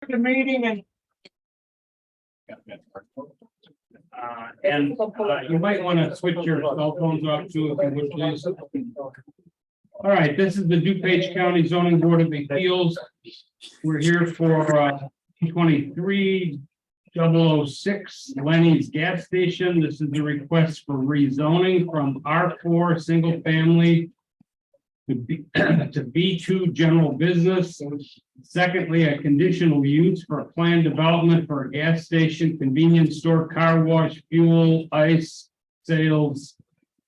The meeting and. You might want to switch your cell phones off too, if you would please. All right, this is the DuPage County Zoning Board of Appeals. We're here for 23-006 Lenny's Gas Station. This is the request for rezoning from R4 single family to B2 general business. Secondly, a conditional use for a planned development for a gas station, convenience store, car wash, fuel, ice, sales,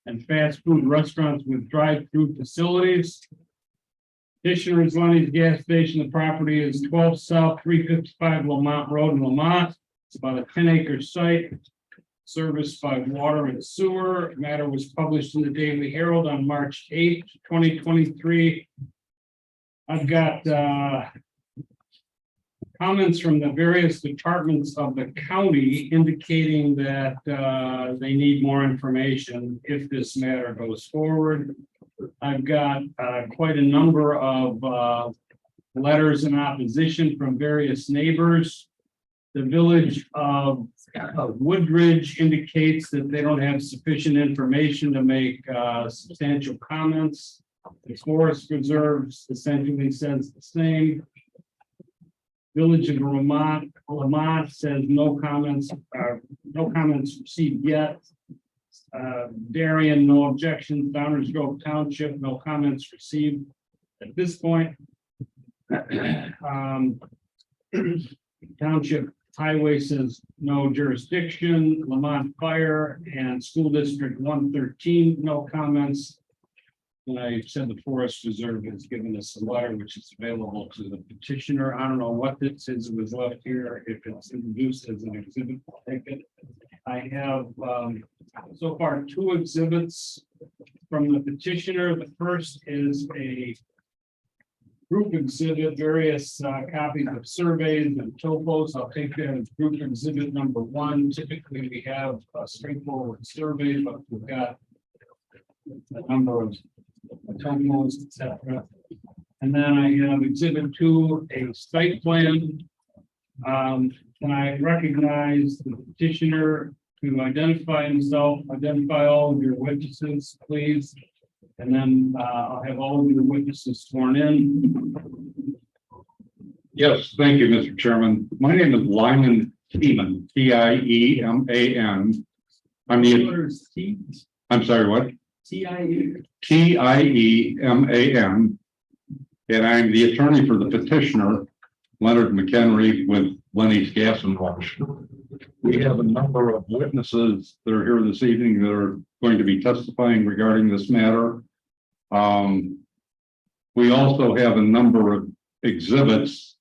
and fast food restaurants with drive-through facilities. Petitioner is Lenny's Gas Station. The property is 12 South 355 Lamont Road in Lamont. It's about a 10-acre site serviced by water and sewer. The matter was published in the Daily Herald on March 8th, 2023. I've got comments from the various departments of the county indicating that they need more information if this matter goes forward. I've got quite a number of letters in opposition from various neighbors. The village of Woodridge indicates that they don't have sufficient information to make substantial comments. The Forest Reserves essentially says the same. Village of Lamont says no comments received yet. Darien, no objections. Downers Grove Township, no comments received at this point. Township Highway says no jurisdiction. Lamont Fire and School District 113, no comments. And I said the Forest Reserve has given us a letter which is available to the petitioner. I don't know what this is. It was left here. If it's introduced as an exhibit, I'll take it. I have so far 2 exhibits from the petitioner. The first is a group exhibit, various copies of surveys and topos. I'll take that as group exhibit number 1. Typically, we have a straightforward survey, but we've got a number of topos, etc. And then I have exhibit 2, a site plan. Can I recognize the petitioner to identify himself, identify all of your witnesses, please? And then I'll have all of your witnesses sworn in. Yes, thank you, Mr. Chairman. My name is Lyman Tiemann, T-I-E-M-A-N. I'm sorry, what? T-I-E-M-A-N. And I'm the attorney for the petitioner, Leonard McHenry, with Lenny's Gas and Wash. We have a number of witnesses that are here this evening that are going to be testifying regarding this matter. We also have a number of exhibits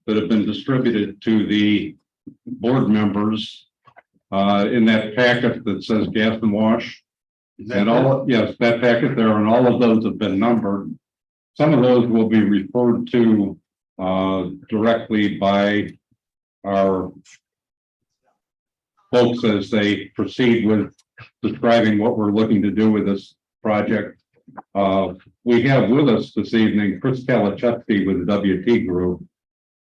that have been distributed to the board members in that packet that says Gas and Wash. And yes, that packet there, and all of those have been numbered. Some of those will be referred to directly by our folks as they proceed with describing what we're looking to do with this project. We have with us this evening Chris Kalichevsky with the WT Group.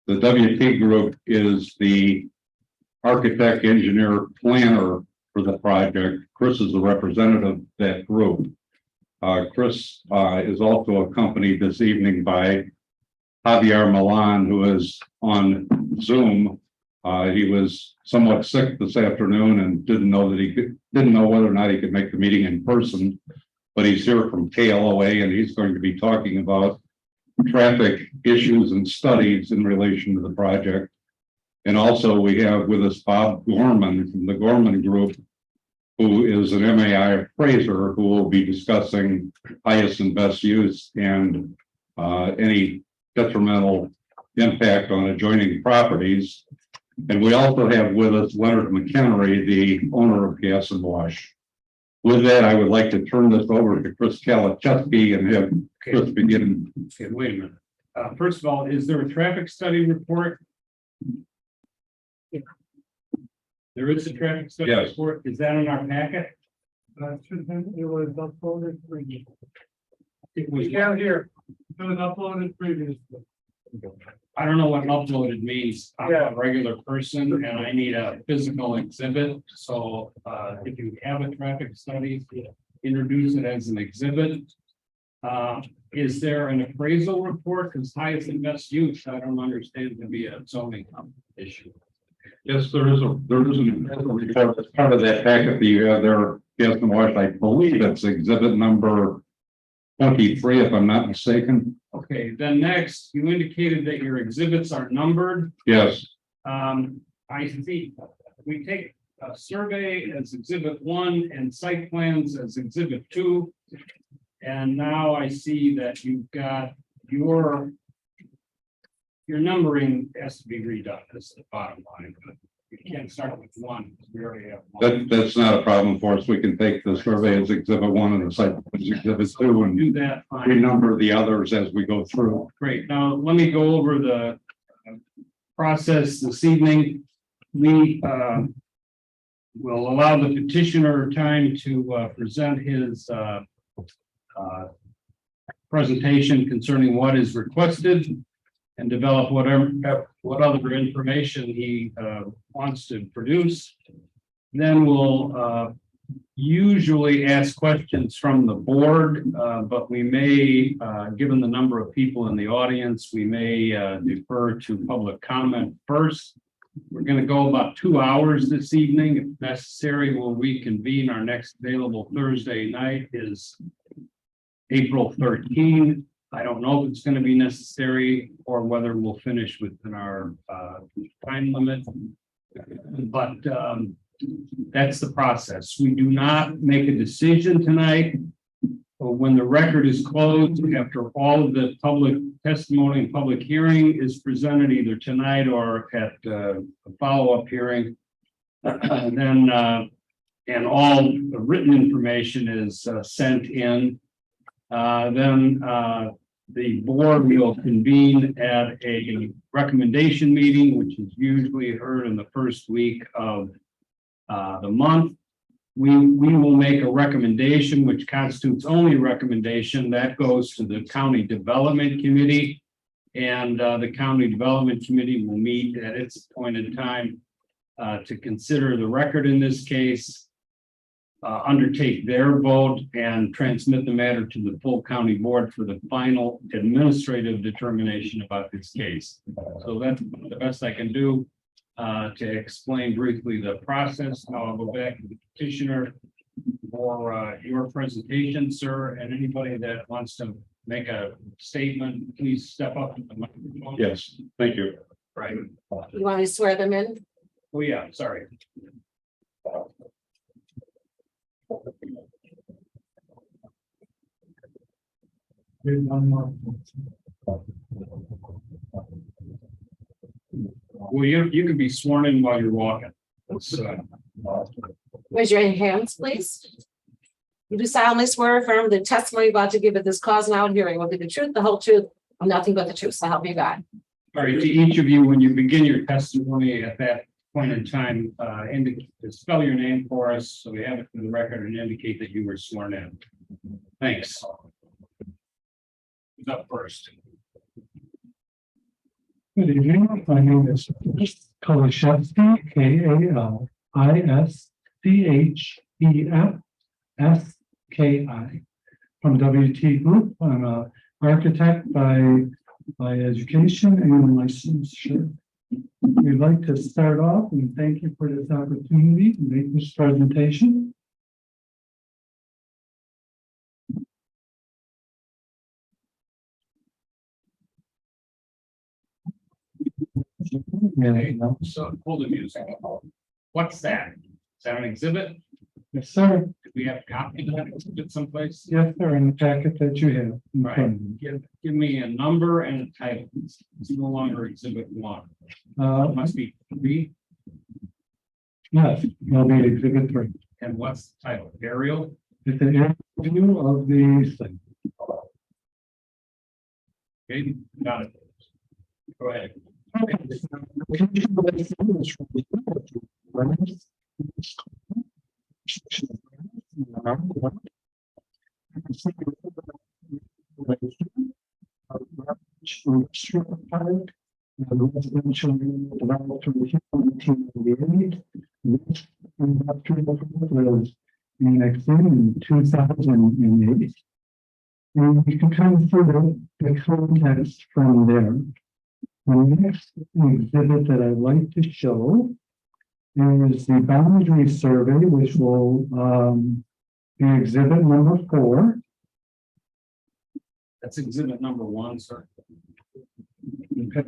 The WT Group is the architect, engineer, planner for the project. Chris is the representative of that group. Chris is also accompanied this evening by Javier Milan, who is on Zoom. He was somewhat sick this afternoon and didn't know whether or not he could make the meeting in person, but he's here from KLOA and he's going to be talking about traffic issues and studies in relation to the project. And also we have with us Bob Gorman from the Gorman Group, who is an MAI appraiser who will be discussing highest and best use and any detrimental impact on adjoining properties. And we also have with us Leonard McHenry, the owner of Gas and Wash. With that, I would like to turn this over to Chris Kalichevsky and have Chris begin. Okay, wait a minute. First of all, is there a traffic study report? There is a traffic study report. Is that in our packet? It was uploaded previously. It was down here. It was uploaded previously. I don't know what uploaded means. I'm a regular person and I need a physical exhibit. So if you have a traffic study, introduce it as an exhibit. Is there an appraisal report? Because highest and best use, I don't understand to be a zoning issue. Yes, there is an report as part of that packet that you have there. Yes, I believe it's exhibit number 23, if I'm not mistaken. Okay, then next, you indicated that your exhibits are numbered. Yes, I see, we take a survey as exhibit 1 and site plans as exhibit 2. And now I see that you've got your numbering has to be redone. This is the bottom line, but you can't start with 1. We already have 1. that's not a problem for us. We can take the survey as exhibit 1 and the site as exhibit 2 and Do that. Fine. renumber the others as we go through. Great. Now, let me go over the process this evening. We will allow the petitioner time to present his presentation concerning what is requested and develop what other information he wants to produce. Then we'll usually ask questions from the board, but we may, given the number of people in the audience, we may defer to public comment first. We're going to go about 2 hours this evening. If necessary, we'll reconvene. Our next available Thursday night is April 13. I don't know if it's going to be necessary or whether we'll finish within our time limit, but that's the process. We do not make a decision tonight. When the record is closed, after all of the public testimony and public hearing is presented either tonight or at a follow-up hearing, then and all the written information is sent in, then the board will convene at a recommendation meeting, which is usually heard in the first week of the month. We will make a recommendation, which constitutes only recommendation that goes to the County Development Committee. And the County Development Committee will meet at its appointed time to consider the record in this case, undertake their vote and transmit the matter to the full county board for the final administrative determination about this case. So that's the best I can do to explain briefly the process. Now I'll go back to the petitioner for your presentation, sir, and anybody that wants to make a statement, please step up to the microphone. Yes, thank you. Right. You want me to swear them in? Oh, yeah, sorry. Well, you can be sworn in while you're walking. Let's, Raise your hands, please. You do solemnly swear or affirm the testimony you're about to give at this cause and out hearing will be the truth, the whole truth, and nothing but the truth. So help me God. all right, to each of you, when you begin your testimony at that point in time, spell your name for us so we have it for the record and indicate that you were sworn in. Thanks. Who's up first? Good evening. My name is Kalishevsky, Kalishevsky from WT Group. I'm an architect by education and licensure. We'd like to start off and thank you for this opportunity to make this presentation. Okay, so hold the music. What's that? Is that an exhibit? Yes, sir. Do we have a copy of that exhibit someplace? Yes, sir. In the packet that you have. in front of you. Give me a number and a title. It's no longer exhibit 1. It must be 3. Yes, it'll be exhibit 3. And what's the title? Aerial? It's an overview of the site. Okay, got it. Go ahead. DuPage Industrial Park. The residential unit developed in 1998. This industrial park was annexed in 2008. And you can kind of see the context from there. The next exhibit that I'd like to show is the boundary survey, which will be exhibit number 4. That's exhibit number 1, sir. Okay.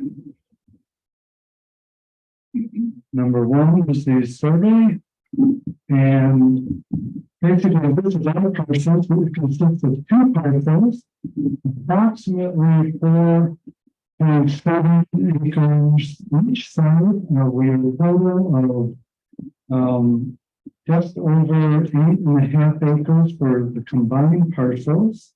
Number 1 is the survey, and basically this is our parcels. It consists of 2 parcels, approximately 4.7 acres each side. We have a total of just over 8.5 acres for the combined parcels.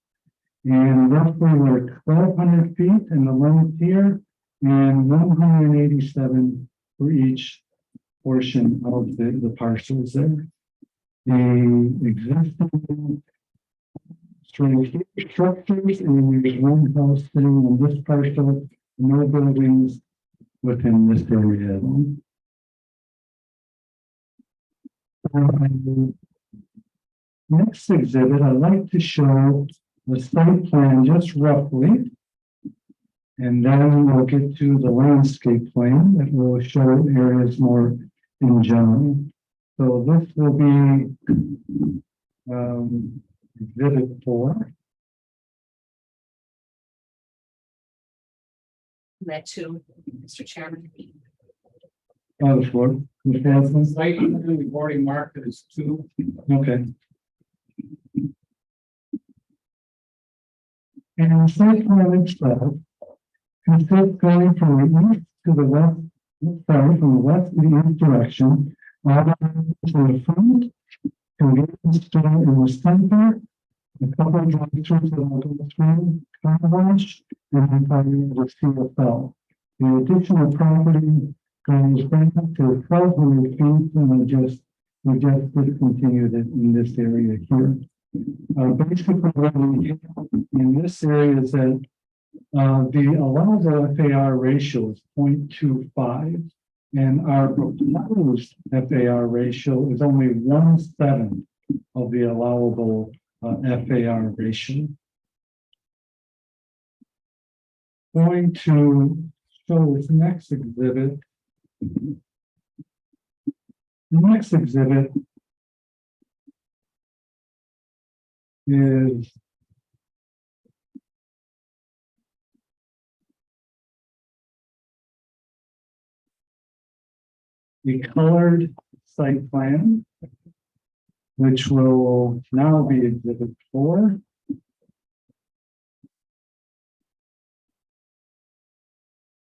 And roughly we're 1,200 feet in the length here and 187 for each portion of the parcels there. The existing structures, and there's one house sitting on this parcel, no buildings within this area. Next exhibit, I'd like to show the site plan just roughly, and then we'll get to the landscape plan that will show areas more in general. So this will be exhibit 4. That too, Mr. Chairman. On the floor. Ms. Hanson? Site plan, we've already marked it as 2. Okay. And the site plan itself consists going from the east to the west, sorry, from the west to the east direction, all the way to the front, convenience store in the center, a couple of drive-throughs that will go through, car wash, and then finally the CFL. The additional property goes back to 1,200 feet, and we just discontinued it in this area here. Basically, what we have in this area is that the allowable FAR ratio is 0.25, and our proposed FAR ratio is only 1/7 of the allowable FAR ratio. Going to show this next exhibit. The next exhibit is the colored site plan, which will now be exhibit 4.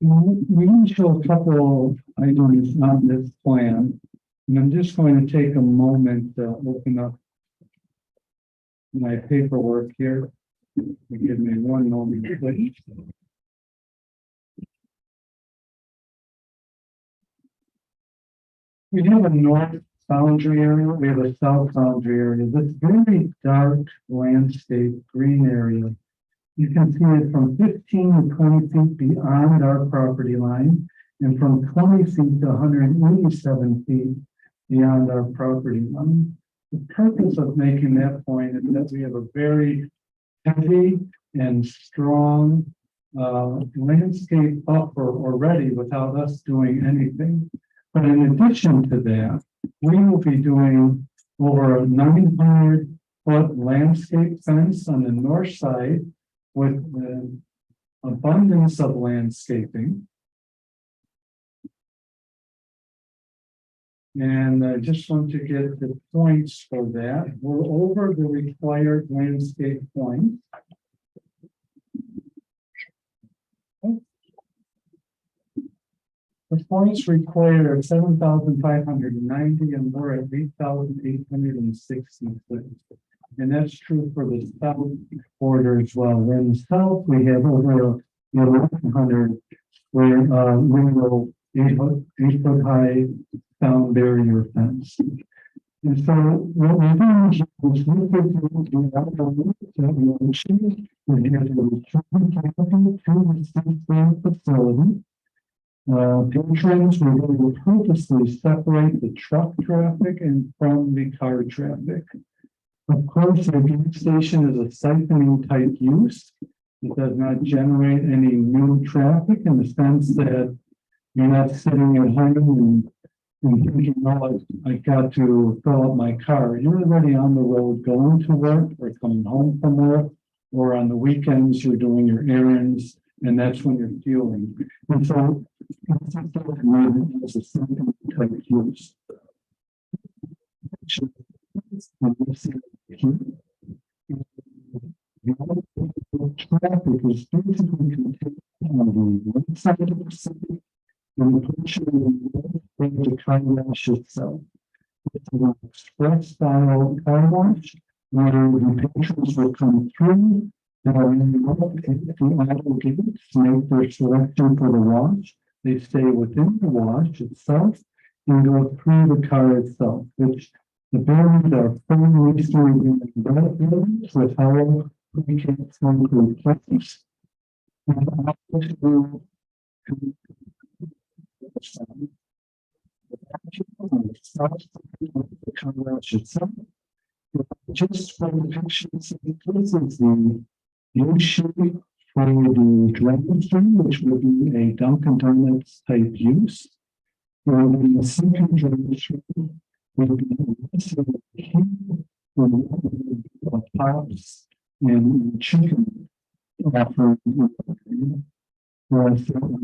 We can show a couple items on this plan, and I'm just going to take a moment to open up my paperwork here. Give me one moment, please. We have a north boundary area, we have a south boundary area. This very dark landscape green area, you can see it from 15 to 20 feet beyond our property line, and from 20 feet to 187 feet beyond our property line. The purpose of making that point is that we have a very heavy and strong landscape buffer already without us doing anything. But in addition to that, we will be doing over a 900-foot landscape fence on the north side with an abundance of landscaping. And I just want to get the points for that. We're over the required landscape point. The points required are 7,590, and we're at 8,866. And that's true for the south border as well. In the south, we have over 1,100 where we will 8-foot high sound barrier fence. And so what we're doing is looking at the outline that we mentioned, we have a return capital to the state plant facility. Patrons, we're going to purposely separate the truck traffic and from the car traffic. Of course, the gas station is a siphoning type use. It does not generate any new traffic in the sense that you're not sitting at home and thinking, oh, I got to fill up my car. You're already on the road going to work or coming home from work, or on the weekends, you're doing your errands, and that's when you're fueling. And so it's a siphoning type use. Traffic is basically contained on the right side of the city and the portion of the the car wash itself. It's an express style car wash where the patrons will come through and look at the idle gates, make their selection for the wash. They stay within the wash itself and go through the car itself, which the buildings are fully restored buildings with hollow pre-K concrete plates. Just for the pictures, this is the U-shape for the dragon stream, which would be a Dunkin' Donuts type use. For the second dragon stream would be pops and chicken offering commercial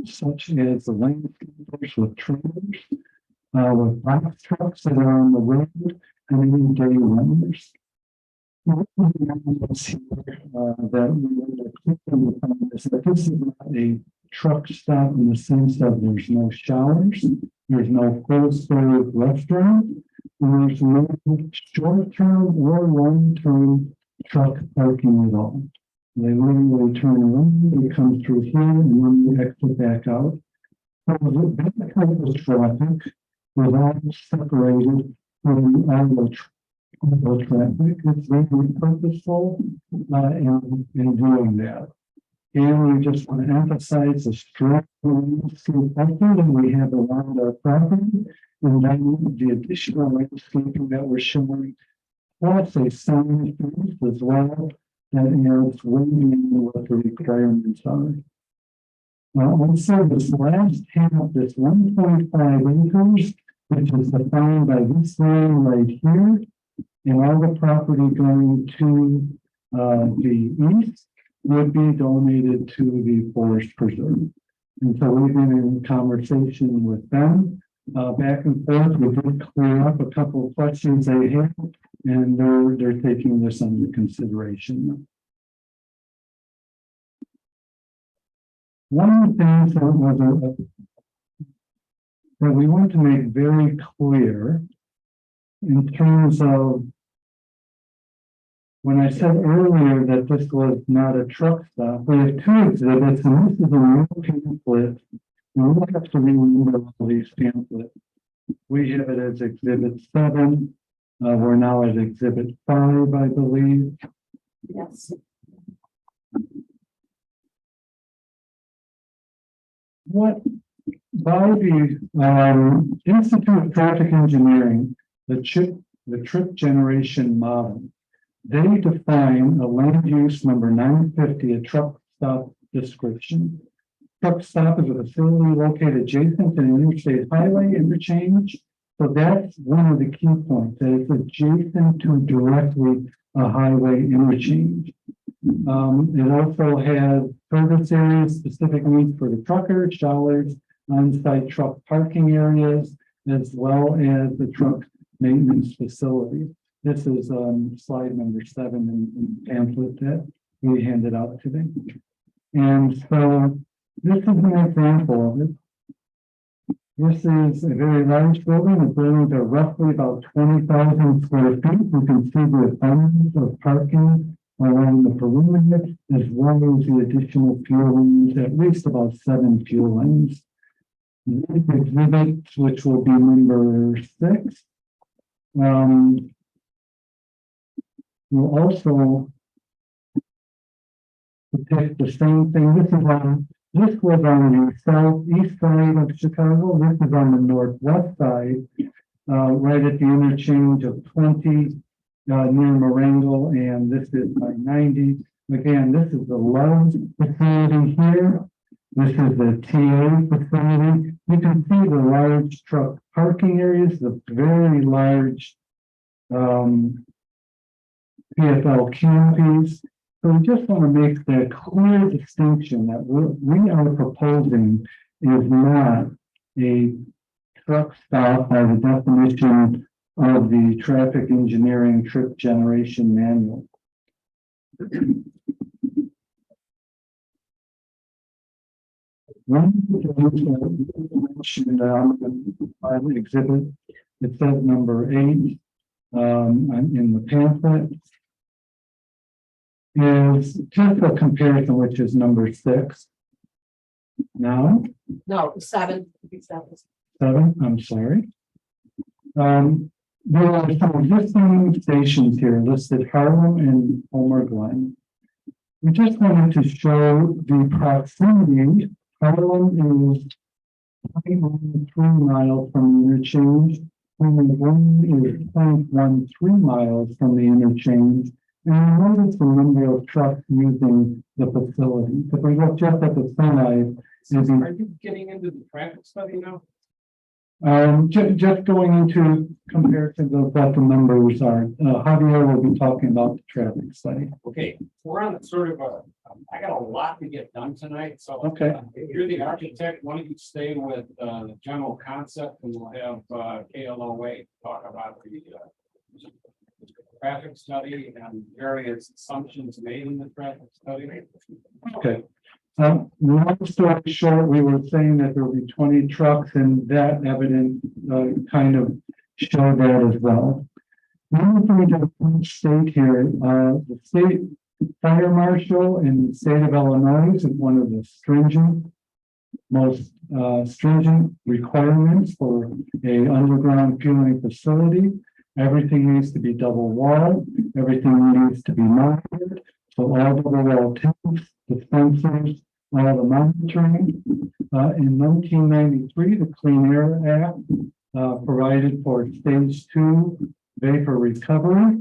such as the landscapers with trailers, with box trucks that are on the road and even day runners. That this is not a truck stop in the sense that there's no showers, there's no full-service restaurant, and there's no short-term or long-term truck parking at all. They literally turn around, they come through here, and then they exit back out. So that type of traffic is all separated from all the traffic. It's very purposeful in doing that. And we just want to emphasize the strong landscape effort that we have around our property, and then the additional landscaping that we're showing, plus a sign as well, that is way beyond what the requirements are. Also, this last half, this 1.5 acres, which is defined by this line right here, and all the property going to the east would be donated to the forest preserve. And so we've been in conversation with them back and forth. We did clear up a couple of questions they had, and they're taking this under consideration. One of the things that we want to make very clear in terms of when I said earlier that this was not a truck stop, we have two exhibits, and this is a new pamphlet. And we have to remember all these pamphlets. We have it as exhibit 7. We're now at exhibit 5, I believe. Yes. What by the Institute of Traffic Engineering, the trip generation model, they define a land use number 950, a truck stop description. Truck stop is a facility located adjacent to an interstate highway interchange. So that's one of the key points, that it's adjacent to directly a highway interchange. It also has service areas, specific needs for the truckers, showers, on-site truck parking areas, as well as the truck maintenance facility. This is slide number 7 in the pamphlet that we handed out today. And so this is an example of it. This is a very large building. The buildings are roughly about 20,000 square feet. You can see the abundance of parking along the perimeter, as well as the additional fuel lanes, at least about 7 fuel lanes. This exhibit, which will be number 6, will also depict the same thing. This was on the southeast side of Chicago. This is on the northwest side, right at the interchange of 20 near Marengo, and this is by 90. Again, this is the Lowe's facility here. This is the TA facility. You can see the large truck parking areas, the very large PFL canopies. So we just want to make that clear distinction that we are proposing is not a truck stop by the definition of the traffic engineering trip generation manual. One mentioned exhibit, it says number 8 in the pamphlet, is just a comparison, which is number 6. Now, No, 7. 7, I'm sorry. There are some existing stations here listed, Harlem and Homer Glen. We just wanted to show the proximity. Harlem is 0.13 miles from the interchange. Homer Glen is 0.13 miles from the interchange. And notice the number of trucks using the facility. If we look just at the semi, Are you getting into the traffic study now? Just going into comparisons of what the numbers are. Javier will be talking about the traffic study. Okay, we're on sort of I got a lot to get done tonight, so. Okay. If you're the architect, why don't you stay with the general concept, and we'll have KLOA talk about the traffic study and various assumptions made in the traffic study. Okay. Long story short, we were saying that there will be 20 trucks, and that evidence kind of showed that as well. One thing to state here, the state fire marshal in the state of Illinois is one of the most stringent requirements for a underground fueling facility. Everything needs to be double walled, everything needs to be monitored. So all double wall tanks, dispensers, all the monitoring. In 1993, the Clean Air Act provided for stage 2 vapor recovery,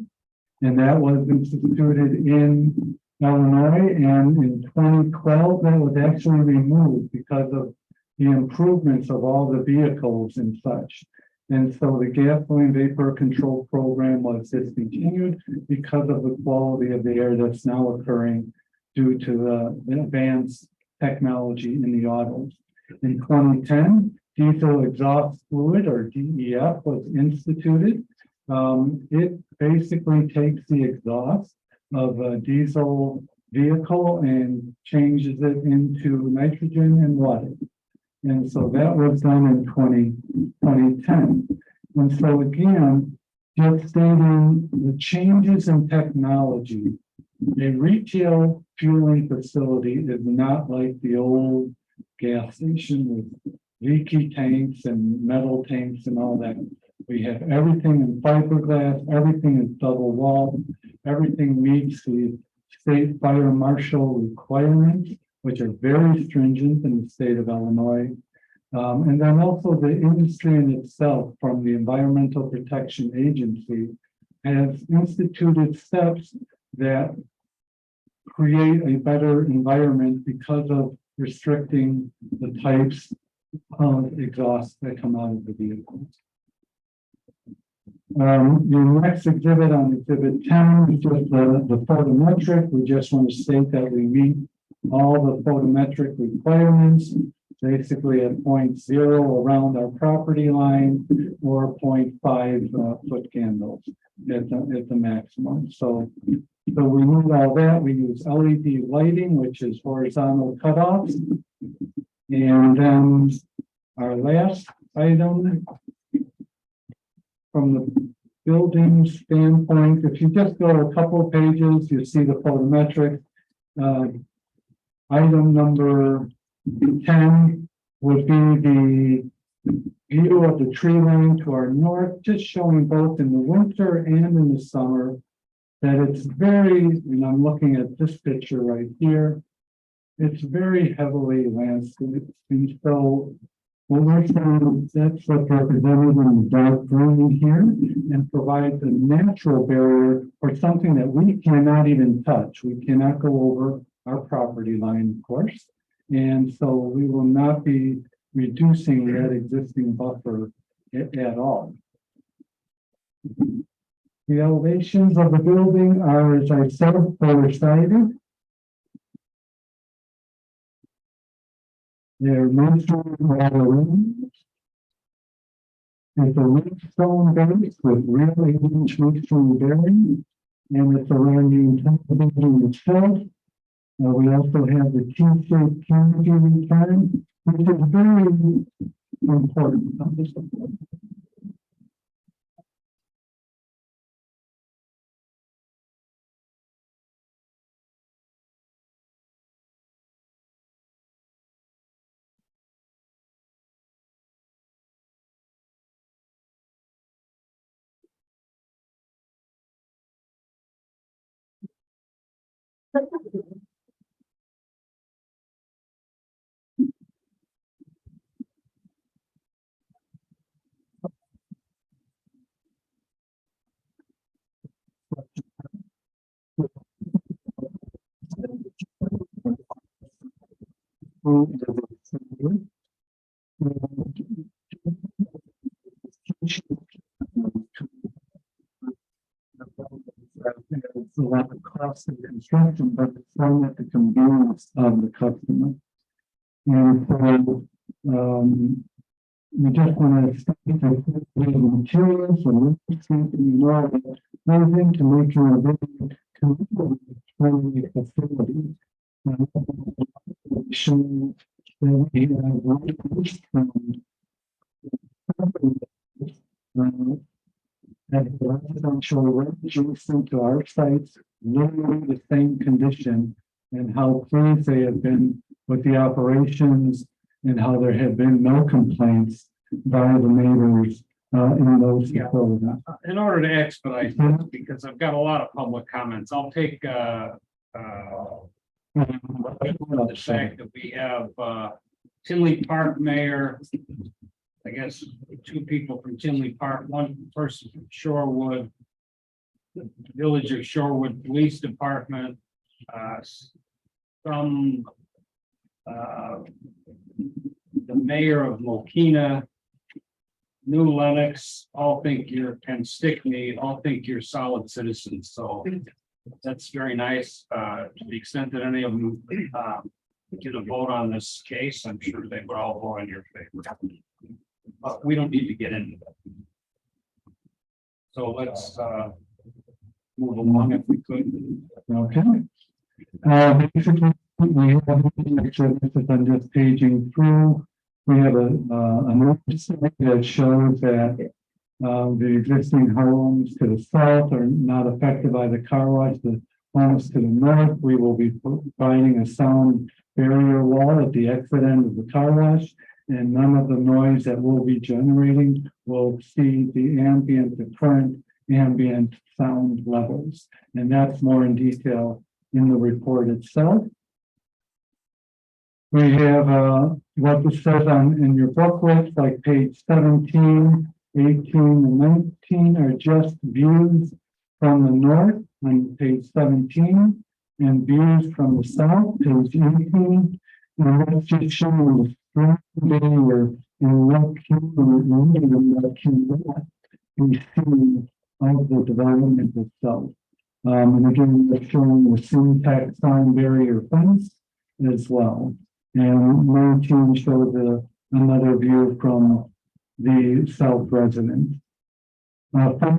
and that was instituted in Illinois. And in 2012, that was actually removed because of the improvements of all the vehicles and such. And so the gasoline vapor control program was discontinued because of the quality of the air that's now occurring due to the advanced technology in the autos. In 2010, diesel exhaust fluid, or DEF, was instituted. It basically takes the exhaust of a diesel vehicle and changes it into nitrogen and water. And so that was done in 2010. And so again, just stating the changes in technology, a retail fueling facility is not like the old gas station with leaky tanks and metal tanks and all that. We have everything in fiberglass, everything is double walled, everything meets the state fire marshal requirements, which are very stringent in the state of Illinois. And then also the industry in itself, from the Environmental Protection Agency, has instituted steps that create a better environment because of restricting the types of exhaust that come out of the vehicles. Your next exhibit on exhibit 10 is just the photometric. We just want to state that we meet all the photometric requirements, basically at 0.0 around our property line, or 0.5 foot candles at the maximum. So we need all that. We use LED lighting, which is horizontal cutoffs. And then our last item from the building standpoint, if you just go a couple of pages, you see the photometric. Item number 10 would be the view of the tree line to our north, just showing both in the winter and in the summer that it's very, and I'm looking at this picture right here, it's very heavily landscaped. And so what we're saying, that's what's represented in the dark green here, and provides a natural barrier for something that we cannot even touch. We cannot go over our property line, of course. And so we will not be reducing that existing buffer at all. The elevations of the building are, as I said, four-sided. They're masonry all around. It's a red stone base with really huge masonry bearing, and it's around the entire building itself. We also have the T-shaped canopy return, which is very important. It's a lot of cost of construction, but it's one at the convenience of the customer. And so, we just want to state that the materials and something more that goes into making a very community-friendly facility. Showing that we have and the residential adjacent to our sites, literally the same condition, and how pleased they have been with the operations and how there have been no complaints by the neighbors in those facilities. In order to expedite this, because I've got a lot of public comments, I'll take the fact that we have Tinley Park Mayor, I guess, two people from Tinley Park, one person from Shorewood, the Village of Shorewood Police Department, from the mayor of Mokina, New Lenox, all think you're, and Stickney, all think you're solid citizens. So that's very nice. To the extent that any of them get a vote on this case, I'm sure they would all vote in your favor. But we don't need to get into that. So let's move along if we could. Okay. Basically, we have I'm just paging through. We have a notice that shows that the existing homes to the south are not affected by the car wash. The homes to the north, we will be providing a sound barrier wall at the exit end of the car wash, and none of the noise that we'll be generating will exceed the current ambient sound levels. And that's more in detail in the report itself. We have what was said in your booklets, like page 17, 18, and 19 are just views from the north on page 17, and views from the south, page 18. And that's just showing the strong barrier and what we see of the development itself. And again, we're showing the syntax sign barrier fence as well. And 19 shows another view from the south residence. From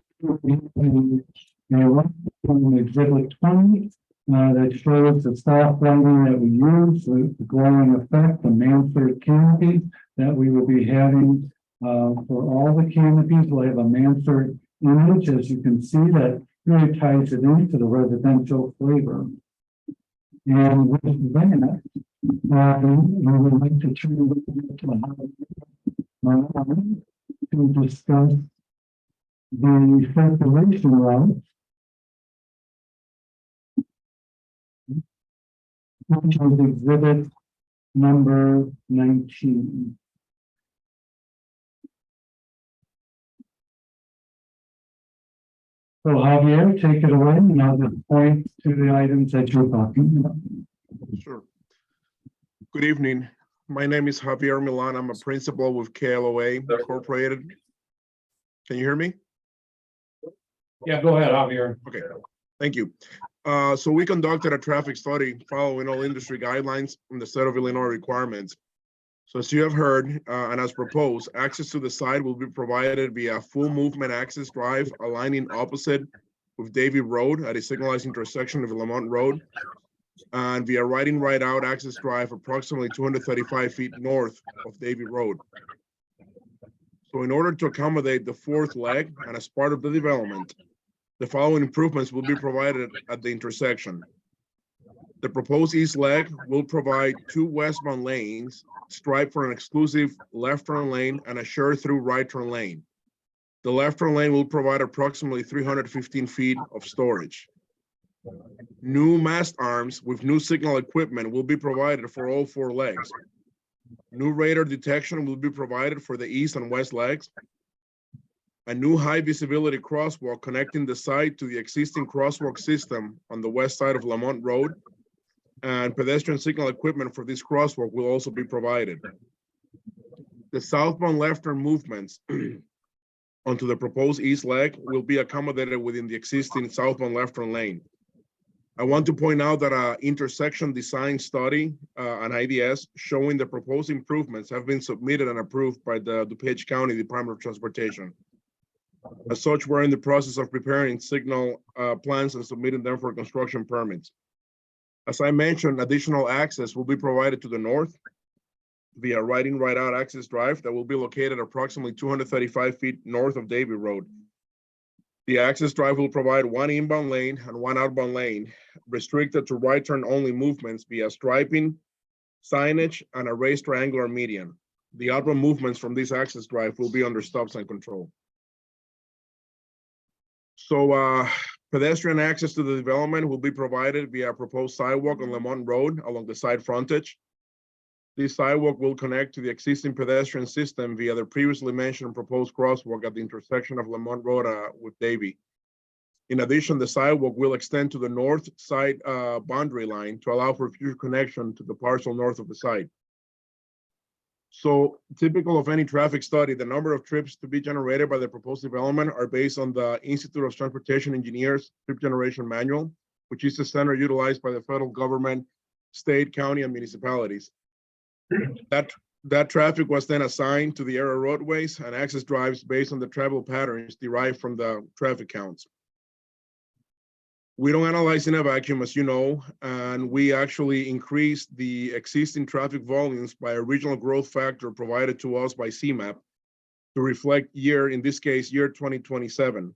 exhibit 20 that shows the soft lighting that we use, the glowing effect, the mansard canopy that we will be having for all the canopies. We'll have a mansard image, as you can see, that really ties it into the residential flavor. And with that, we would like to turn it over to Marlon to discuss the circulation route, which is exhibit number 19. So Javier, take it away, and I'll just point to the items that you're talking about. Sure. Good evening. My name is Javier Milan. I'm a principal with KLOA Incorporated. Can you hear me? Yeah, go ahead, Javier. Okay, thank you. So we conducted a traffic study following all industry guidelines and the state of Illinois requirements. So as you have heard, and as proposed, access to the site will be provided via full movement access drive aligning opposite with Davie Road at a signalized intersection of Lamont Road, and via riding right out access drive approximately 235 feet north of Davie Road. So in order to accommodate the fourth leg and as part of the development, the following improvements will be provided at the intersection. The proposed east leg will provide 2 westbound lanes striped for an exclusive left turn lane and a shared through right turn lane. The left turn lane will provide approximately 315 feet of storage. New mast arms with new signal equipment will be provided for all 4 legs. New radar detection will be provided for the east and west legs. A new high visibility crosswalk connecting the site to the existing crosswalk system on the west side of Lamont Road. And pedestrian signal equipment for this crosswalk will also be provided. The southbound left turn movements onto the proposed east leg will be accommodated within the existing southbound left turn lane. I want to point out that an intersection design study, an IDS, showing the proposed improvements have been submitted and approved by the DuPage County Department of Transportation. As such, we're in the process of preparing signal plans and submitting them for construction permits. As I mentioned, additional access will be provided to the north via riding right out access drive that will be located approximately 235 feet north of Davie Road. The access drive will provide 1 inbound lane and 1 outbound lane, restricted to right turn only movements via striping, signage, and a raised triangular median. The outbound movements from this access drive will be under stop sign control. So pedestrian access to the development will be provided via a proposed sidewalk on Lamont Road along the side frontage. This sidewalk will connect to the existing pedestrian system via the previously mentioned proposed crosswalk at the intersection of Lamont Road with Davie. In addition, the sidewalk will extend to the north side boundary line to allow for future connection to the parcel north of the site. So typical of any traffic study, the number of trips to be generated by the proposed development are based on the Institute of Transportation Engineers Trip Generation Manual, which is the standard utilized by the federal government, state, county, and municipalities. That traffic was then assigned to the area roadways and access drives based on the travel patterns derived from the traffic counts. We don't analyze in a vacuum, as you know, and we actually increased the existing traffic volumes by a regional growth factor provided to us by CMAP to reflect in this case, year 2027.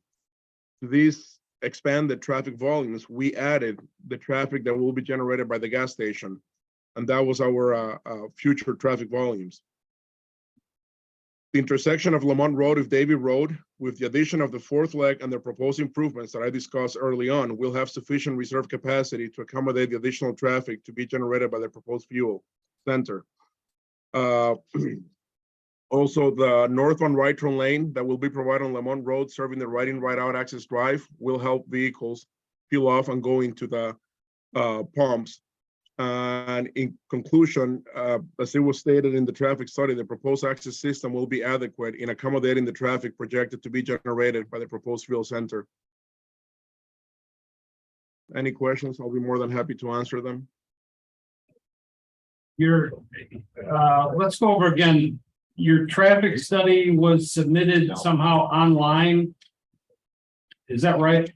To these expanded traffic volumes, we added the traffic that will be generated by the gas station, and that was our future traffic volumes. The intersection of Lamont Road with Davie Road, with the addition of the fourth leg and the proposed improvements that I discussed early on, will have sufficient reserve capacity to accommodate the additional traffic to be generated by the proposed fuel center. Also, the northbound right turn lane that will be provided on Lamont Road, serving the riding right out access drive, will help vehicles peel off and go into the pumps. And in conclusion, as it was stated in the traffic study, the proposed access system will be adequate in accommodating the traffic projected to be generated by the proposed fuel center. Any questions? I'll be more than happy to answer them. Let's go over again. Your traffic study was submitted somehow online. Is that right?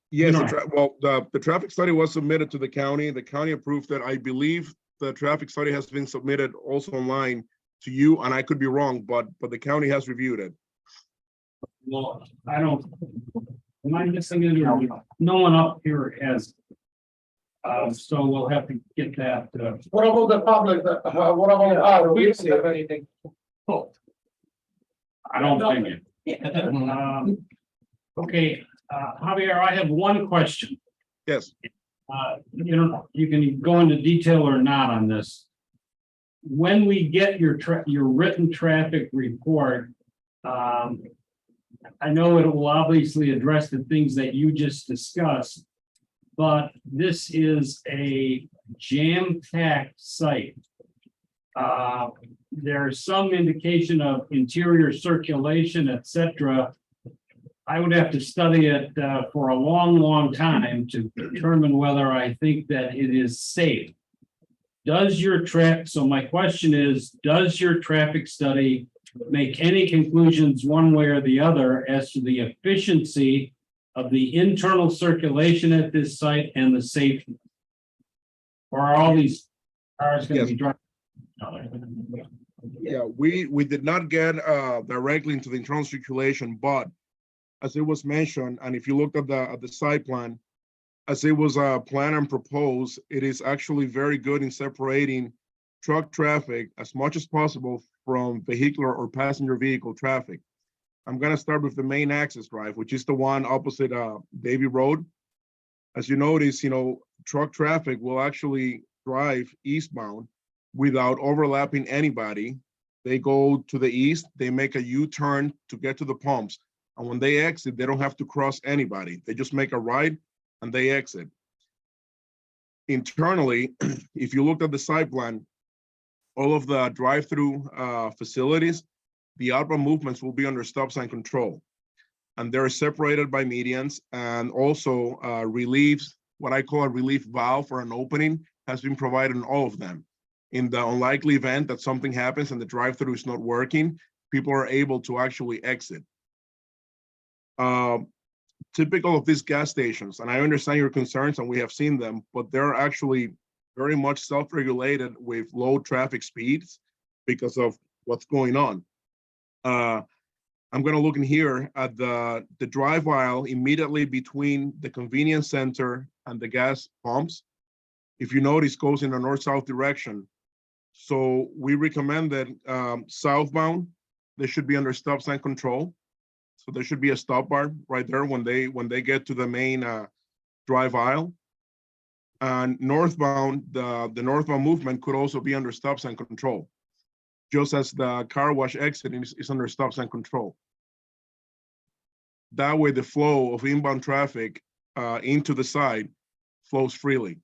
Yes, the traffic study was submitted to the county. The county approved it. I believe the traffic study has been submitted also online to you, and I could be wrong, but the county has reviewed it. Well, I don't. Am I missing it? Or no one up here has. So we'll have to get that. What about the public? What about, we see if anything? I don't think it. Okay, Javier, I have one question. Yes, You can go into detail or not on this. When we get your written traffic report, I know it will obviously address the things that you just discussed, but this is a jam-packed site. There's some indication of interior circulation, et cetera. I would have to study it for a long, long time to determine whether I think that it is safe. So my question is, does your traffic study make any conclusions one way or the other as to the efficiency of the internal circulation at this site and the safety? Or are all these cars going to be driving? yeah, we did not get directly into the internal circulation, but as it was mentioned, and if you look at the site plan, as it was planned and proposed, it is actually very good in separating truck traffic as much as possible from vehicular or passenger vehicle traffic. I'm gonna start with the main access drive, which is the one opposite Davy Road. As you notice, truck traffic will actually drive eastbound without overlapping anybody. They go to the east, they make a U-turn to get to the pumps. And when they exit, they don't have to cross anybody. They just make a right and they exit. Internally, if you look at the site plan, all of the drive-through facilities, the outbound movements will be under stop sign control. And they're separated by medians, and also reliefs, what I call a relief valve for an opening, has been provided in all of them. In the unlikely event that something happens and the drive-through is not working, people are able to actually exit. Typical of these gas stations, and I understand your concerns and we have seen them, but they're actually very much self-regulated with low traffic speeds because of what's going on. I'm gonna look in here at the drive aisle immediately between the convenience center and the gas pumps. If you notice, goes in a north-south direction. So we recommend that southbound, they should be under stop sign control. So there should be a stop bar right there when they get to the main drive aisle. And northbound, the northbound movement could also be under stop sign control, just as the car wash exit is under stop sign control. That way, the flow of inbound traffic into the site flows freely.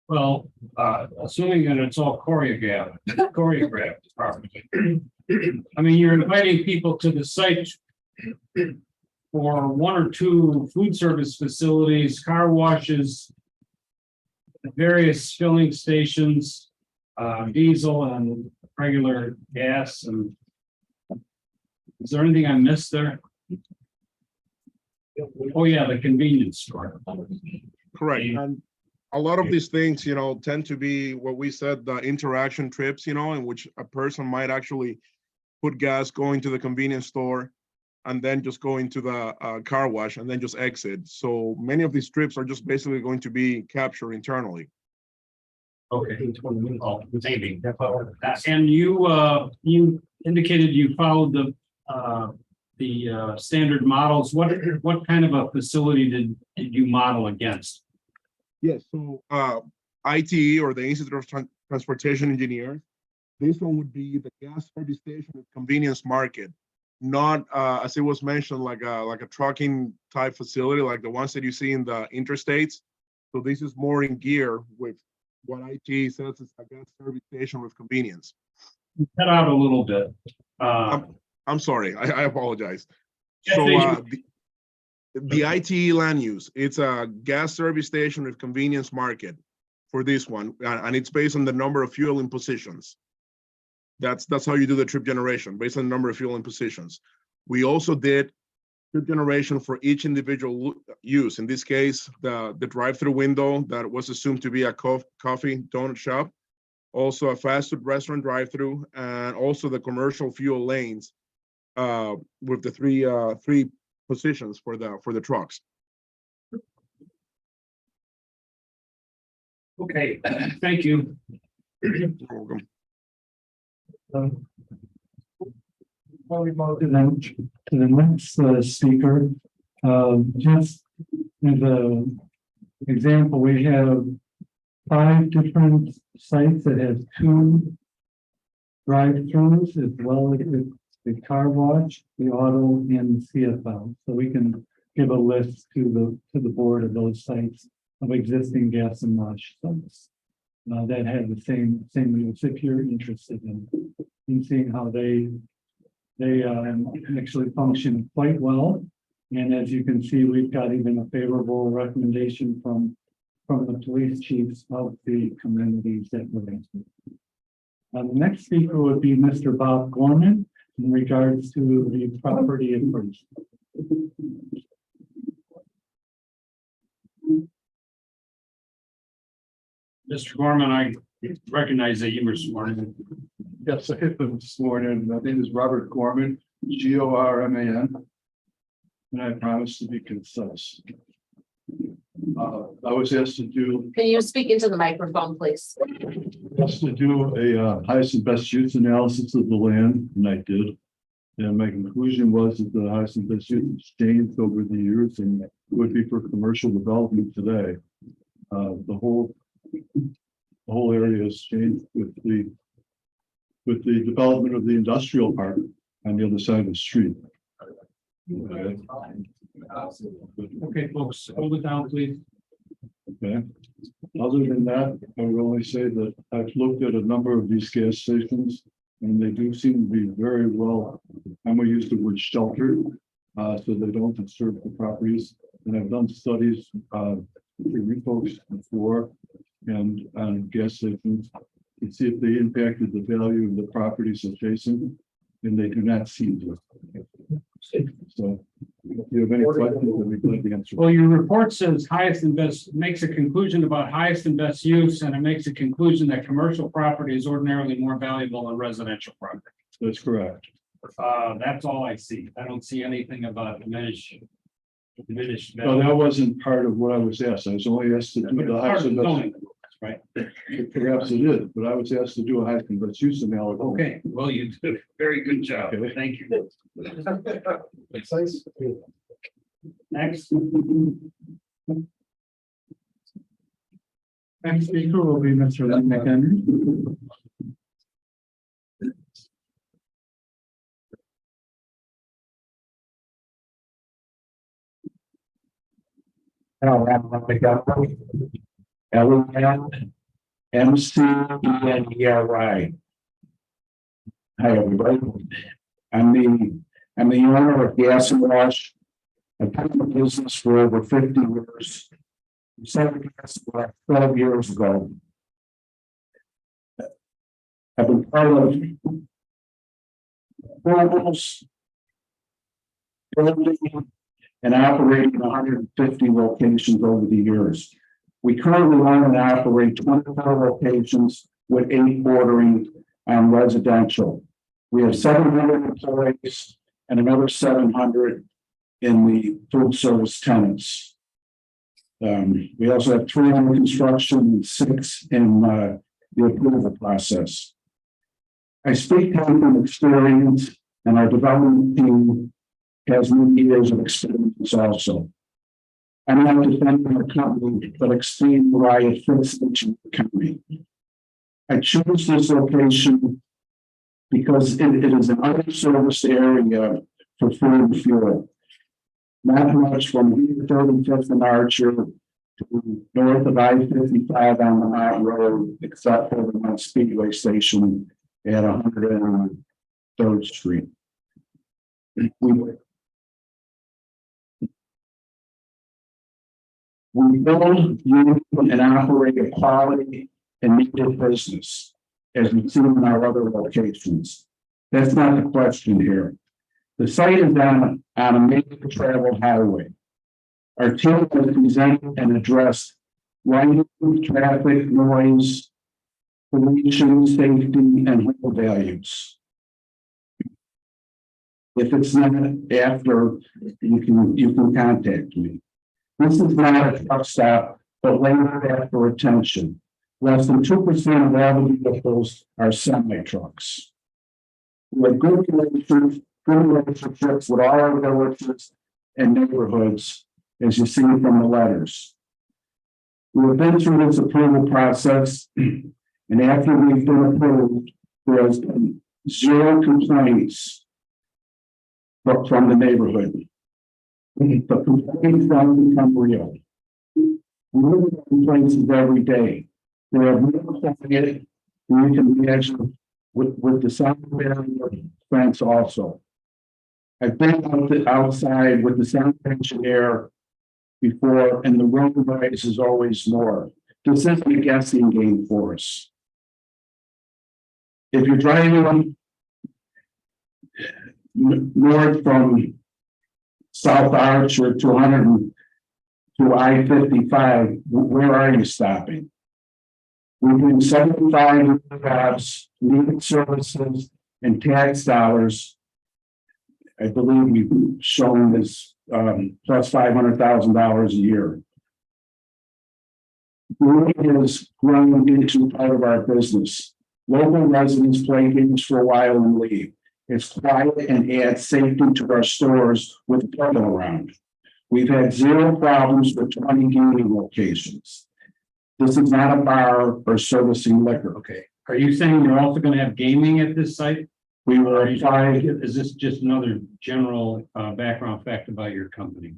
Well, assuming that it's all choreographed properly. I mean, you're inviting people to the site for one or two food service facilities, car washes, various filling stations, diesel and regular gas. And is there anything I missed there? Oh, yeah, the convenience store. Correct. And a lot of these things, tend to be what we said, the interaction trips, in which a person might actually put gas, going to the convenience store, and then just go into the car wash and then just exit. So many of these trips are just basically going to be captured internally. Okay. And you indicated you followed the standard models. What kind of a facility did you model against? Yes, so ITE, or the Institute of Transportation Engineers, this one would be the gas service station with convenience market, not as it was mentioned, like a trucking type facility, like the ones that you see in the interstates. So this is more in gear with what ITE says is a gas service station with convenience. Cut out a little bit. I'm sorry, I apologize. Yes, So the ITE land use, it's a gas service station with convenience market for this one, and it's based on the number of fueling positions. That's how you do the trip generation, based on the number of fueling positions. We also did trip generation for each individual use. In this case, the drive-through window that was assumed to be a coffee donut shop. also a fast food restaurant drive-through, and also the commercial fuel lanes with the three positions for the trucks. Okay, thank you. You're welcome. Before we move to the next speaker, just as a example, we have 5 different sites that have 2 drive-throughs as well as the car wash, the auto, and the CFL. So we can give a list to the board of those sites of existing gas and wash sites that have the same use if you're interested in seeing how they actually function quite well. And as you can see, we've got even a favorable recommendation from the police chiefs of the communities that we're in. The next speaker would be Mr. Bob Gorman in regards to the property appraisal. Mr. Gorman, I recognize that you were sworn in. Yes, I hit them this morning. My name is Robert Gorman, Gorman. And I promise to be concise. I was asked to do Can you speak into the microphone, please? a highest and best use analysis of the land, and I did. And my conclusion was that the highest and best use has changed over the years and would be for commercial development today. The whole area has changed with the development of the industrial park on the other side of the street. Okay, folks, hold it down, please. Okay. Other than that, I would only say that I've looked at a number of these gas stations and they do seem to be very well, I'm gonna use the word sheltered, so they don't disturb the properties. And I've done studies, with folks before and on gas stations to see if they impacted the value of the properties adjacent, and they do not seem to. So if you have any questions, I'd be glad to answer. Well, your report says highest and best, makes a conclusion about highest and best use, and it makes a conclusion that commercial property is ordinarily more valuable than residential property. That's correct. That's all I see. I don't see anything about diminished. No, that wasn't part of what I was asked. I was only asked to do But it's the part highest of and the best. zoning, right? Perhaps it is, but I was asked to do a highest and best use analysis. Okay, well, you did a very good job. Okay. Thank you. Next. Next speaker will be Mr. Lynn McHenry. LENMCENERI. Hi, everybody. I'm the owner of Gas and Wash. I've been in the business for over 50 years. I started gas about 12 years ago. I've been part of programs, building and operating 150 locations over the years. We currently own and operate 24 locations with 8 bordering on residential. We have 700 employees and another 700 in the food service tenants. We also have 3 under construction and 6 in the approval process. I speak from experience, and our development team has many years of experience also. I'm not defending the company, but explain why it fits the company. I chose this location because it is an underserviced area for food and fuel. Not much from here, 35th and Archer to north of I-55 on the Mount Road, except for the Mount Speedway station at 103rd Street. We build, use, and operate a quality and needed business, as we've seen in our other locations. That's not the question here. The site is on a major travel highway. Our team has presented and addressed lighting, traffic, noise, pollution, safety, and health values. If it's not after, you can contact me. This is not a truck stop, but later after attention. Less than 2% of all the vehicles are semi-trucks. We have good relationships with all our villages and neighborhoods, as you see from the letters. We have been through this approval process, and after we've been approved, there has been 0 complaints from the neighborhood. The complaints don't become real. We look at complaints every day. They are real quiet, and we can imagine with the sound barrier fence also. I've been outside with the sound engineer before, and the road noise is always more. This isn't a guessing game for us. If you're driving north from South Arch or 200 to I-55, where are you stopping? We're doing 75 jobs, needed services, and tax dollars. I believe we've shown this plus $500,000 a year. It has grown into part of our business. Local residents play games for a while and leave. It's quiet and adds safety to our stores with people around. We've had 0 problems with 20 gaming locations. This is not a bar or servicing liquor. Okay, are you saying you're also gonna have gaming at this site? We will apply, Is this just another general background fact about your company?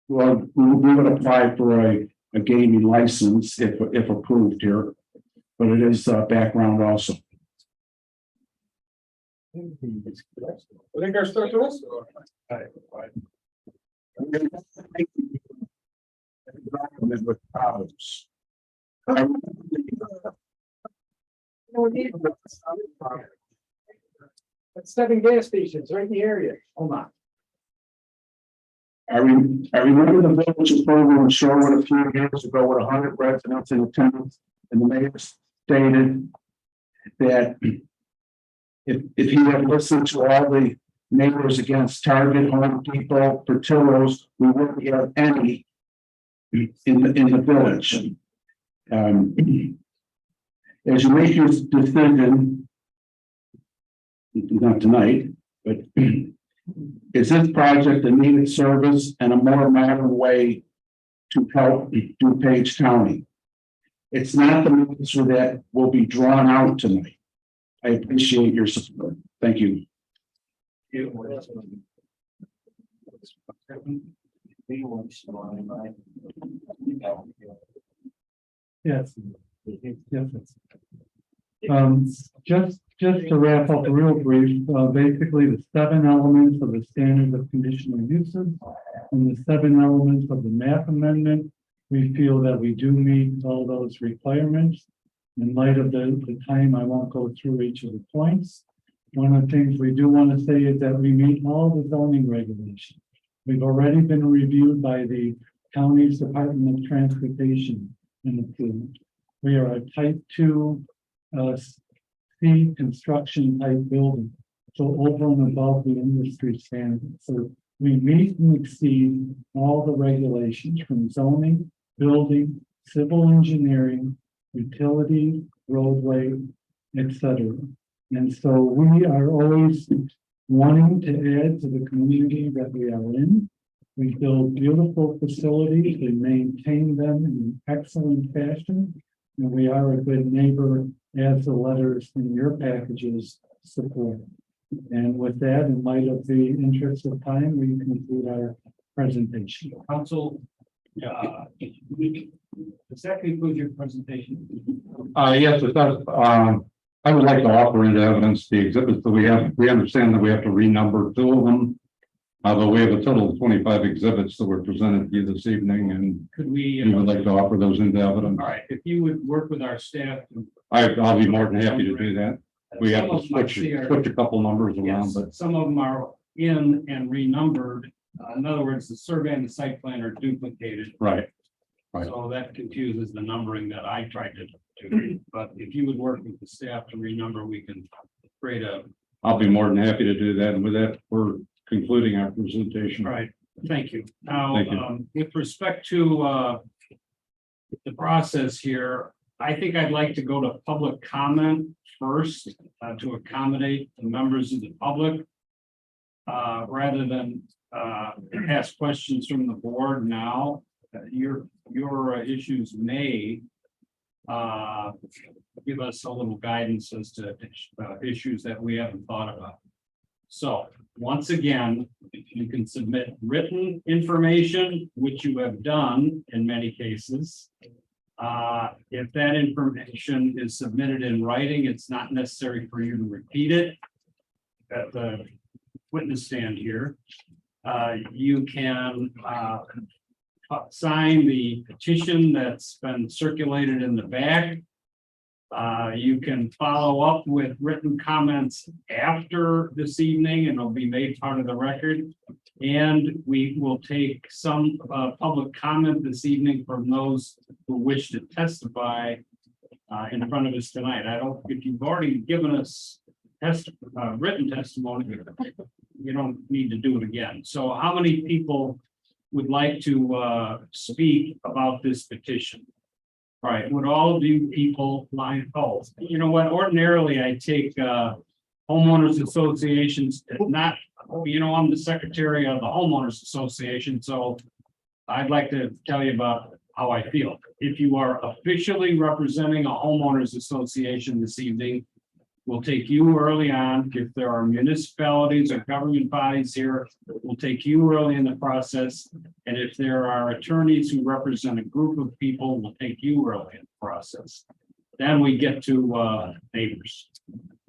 well, we would apply for a gaming license if approved here, but it is background also. I think our stuff to us. With problems. That's 7 gas stations right in the area. Hold on. I remember the village approval in Sherwood a few years ago with 100 residents in attendance, and the mayor stated that if he had listened to all the neighbors against Target, Home Depot, Portillo's, we wouldn't have any in the village. As you make your decision, not tonight, but is this project a needed service and a more modern way to help DuPage County? It's not the answer that will be drawn out tonight. I appreciate your support. Thank you. Yes. Just to wrap up real brief, basically the 7 elements of the standard of conditional uses and the 7 elements of the map amendment, we feel that we do meet all those requirements. In light of the time, I won't go through each of the points. One of the things we do want to say is that we meet all the zoning regulations. We've already been reviewed by the county's Department of Transportation and approved. We are a type 2 C construction type building, so over and above the industry standards. So we meet and exceed all the regulations from zoning, building, civil engineering, utility, roadway, etc. And so we are always wanting to add to the community that we are in. We build beautiful facilities, we maintain them in excellent fashion, and we are a good neighbor, as the letters in your packages support. And with that, in light of the interest of time, we conclude our presentation. Council, does that conclude your presentation? Yes, it does. I would like to offer into evidence the exhibits that we have. We understand that we have to renumber 2 of them. Although we have a total of 25 exhibits that were presented to you this evening, and Could we? we would like to offer those into evidence. All right, if you would work with our staff. I'll be more than happy to do that. We have to Some of them I switch see are- a couple numbers around, Yes, but some of them are in and renumbered. In other words, the survey and the site plan are duplicated. right. Right. So that confuses the numbering that I tried to to, but if you would work with the staff to renumber, we can create a. I'll be more than happy to do that. And with that, we're concluding our presentation. Right, thank you. Now, Thank you. with respect to the process here, I think I'd like to go to public comment first to accommodate the members of the public. Rather than ask questions from the board now, your issues may give us a little guidance as to issues that we haven't thought about. So once again, you can submit written information, which you have done in many cases. If that information is submitted in writing, it's not necessary for you to repeat it at the witness stand here. You can sign the petition that's been circulated in the back. You can follow up with written comments after this evening and it'll be made part of the record. And we will take some public comment this evening from those who wish to testify in front of us tonight. If you've already given us written testimony, you don't need to do it again. So how many people would like to speak about this petition? All right, would all of you people line up? You know what, ordinarily I take homeowners associations, not, I'm the secretary of the homeowners association, so I'd like to tell you about how I feel. If you are officially representing a homeowners association this evening, we'll take you early on. If there are municipalities or government bodies here, we'll take you early in the process. And if there are attorneys who represent a group of people, we'll take you early in the process. Then we get to neighbors.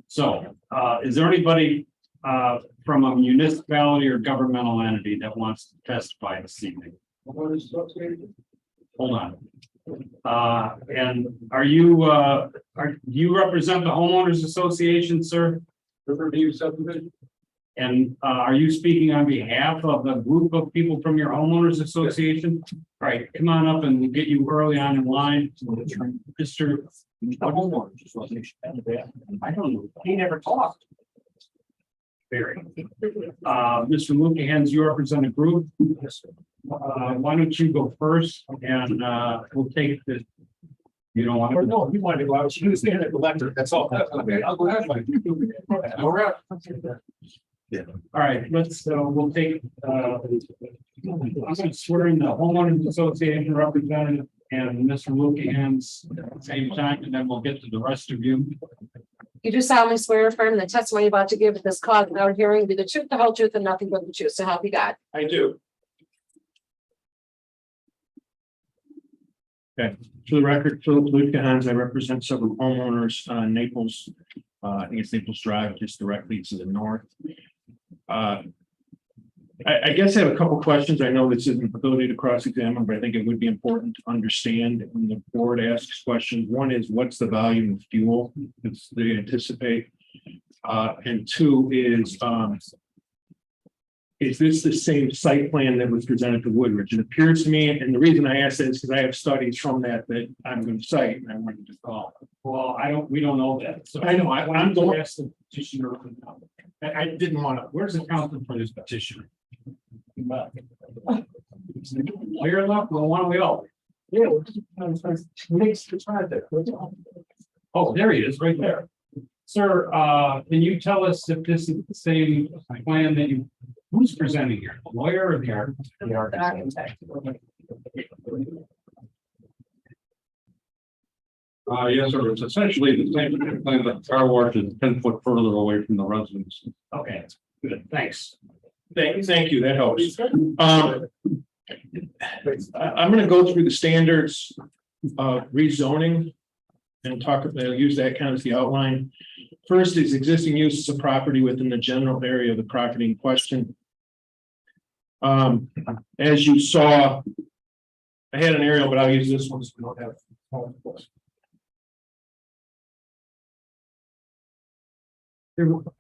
So is there anybody from a municipality or governmental entity that wants to testify this evening? Hold on. And do you represent the homeowners association, sir? Riverview subdivision. And are you speaking on behalf of the group of people from your homeowners association? All right, come on up and we'll get you early on in line. Mr. Homeowners Association. I don't know. He never talked. Barry. Mr. Lukahans, you represent a group. Why don't you go first and we'll take the. You don't want to? No, you wanted to go out. She was standing at the lectern. That's all. Okay, I'll go ahead. All right. Yeah. All right, we'll take, I'm going to swear in the homeowners association representative and Mr. Lukahans at the same time, and then we'll get to the rest of you. You do solemnly swear or affirm the testimony you're about to give at this cause and our hearing will be the truth, the whole truth, and nothing but the truth. So help you God. I do. Okay, for the record, Philip Lukahans, I represent several homeowners on Naples. I think it's Naples Drive, just directly to the north. I guess I have a couple questions. I know this isn't ability to cross-examine, but I think it would be important to understand when the board asks questions. One is, what's the volume of fuel that they anticipate? And two is this the same site plan that was presented to Woodridge? It appears to me, and the reason I ask that is because I have studies from that I'm going to cite, and I wanted to call. Well, we don't know that. So I know, I'm going to ask the petitioner. I didn't want to, where's the counsel for this petitioner? Clear enough, well, why don't we all? Yeah. Oh, there he is, right there. Sir, can you tell us if this is the same plan that who's presenting here? The lawyer or the architect? Yes, sir. It's essentially the same plan, but the car wash is 10 foot further away from the residence. Okay, good, thanks. Thank you, that helps. I'm going to go through the standards of rezoning and use that kind of as the outline. First is existing uses of property within the general area of the property in question. As you saw, I had an aerial, but I'll use this one so we don't have.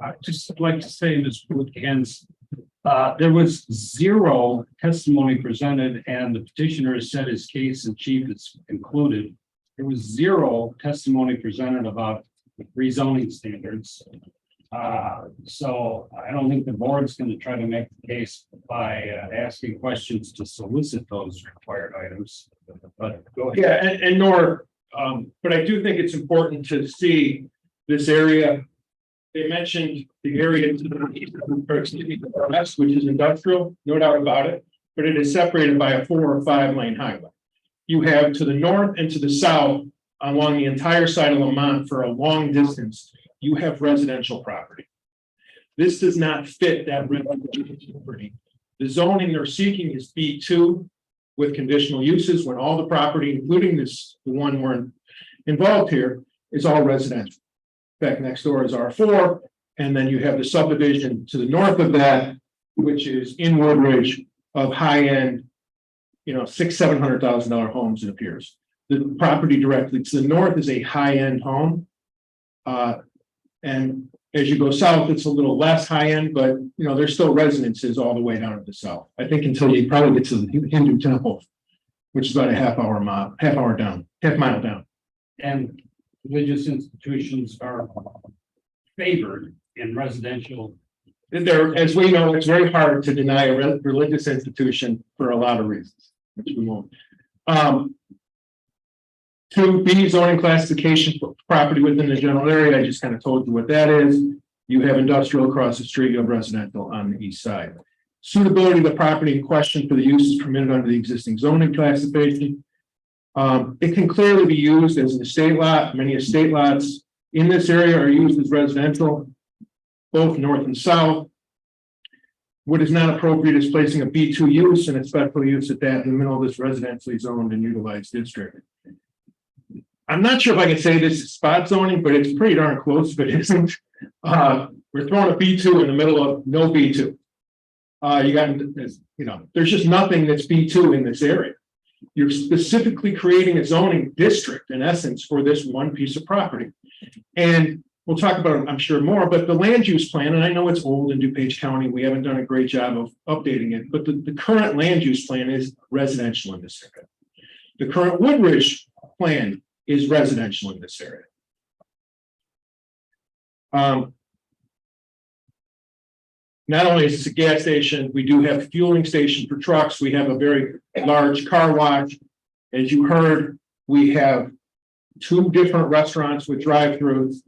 I'd just like to say, Ms. Woodkins, there was zero testimony presented and the petitioner has said his case in chief is concluded. there was zero testimony presented about rezoning standards. So I don't think the board's going to try to make the case by asking questions to solicit those required items. But go ahead. Yeah, and nor, but I do think it's important to see this area. They mentioned the area to the east, or excuse me, the west, which is industrial, no doubt about it, but it is separated by a 4 or 5 lane highway. You have to the north and to the south along the entire side of Lamont for a long distance, you have residential property. This does not fit that residential property. The zoning they're seeking is B2 with conditional uses when all the property, including this, the one we're involved here, is all residential. In fact, next door is R4, and then you have the subdivision to the north of that, which is in Woodridge of high-end, $600,000-700,000 homes, it appears. The property directly to the north is a high-end home. And as you go south, it's a little less high-end, but there's still residences all the way down to the south. I think until you probably get to the Hindu temple, which is about a half mile down. And religious institutions are favored in residential. There, as we know, it's very hard to deny a religious institution for a lot of reasons, which we won't. 2B zoning classification for property within the general area. I just kind of told you what that is. You have industrial across the street, you have residential on the east side. Suitability of the property in question for the uses permitted under the existing zoning classification. It can clearly be used as an estate lot. Many estate lots in this area are used as residential, both north and south. What is not appropriate is placing a B2 use and a special use at that in the middle of this residentially zoned and utilized district. I'm not sure if I can say this is spot zoning, but it's pretty darn close if it isn't. We're throwing a B2 in the middle of no B2. There's just nothing that's B2 in this area. You're specifically creating a zoning district in essence for this one piece of property. And we'll talk about it, I'm sure, more, but the land use plan, and I know it's old in DuPage County, we haven't done a great job of updating it, but the current land use plan is residential in this area. The current Woodridge plan is residential in this area. Not only is this a gas station, we do have a fueling station for trucks. We have a very large car wash. As you heard, we have 2 different restaurants with drive-throughs.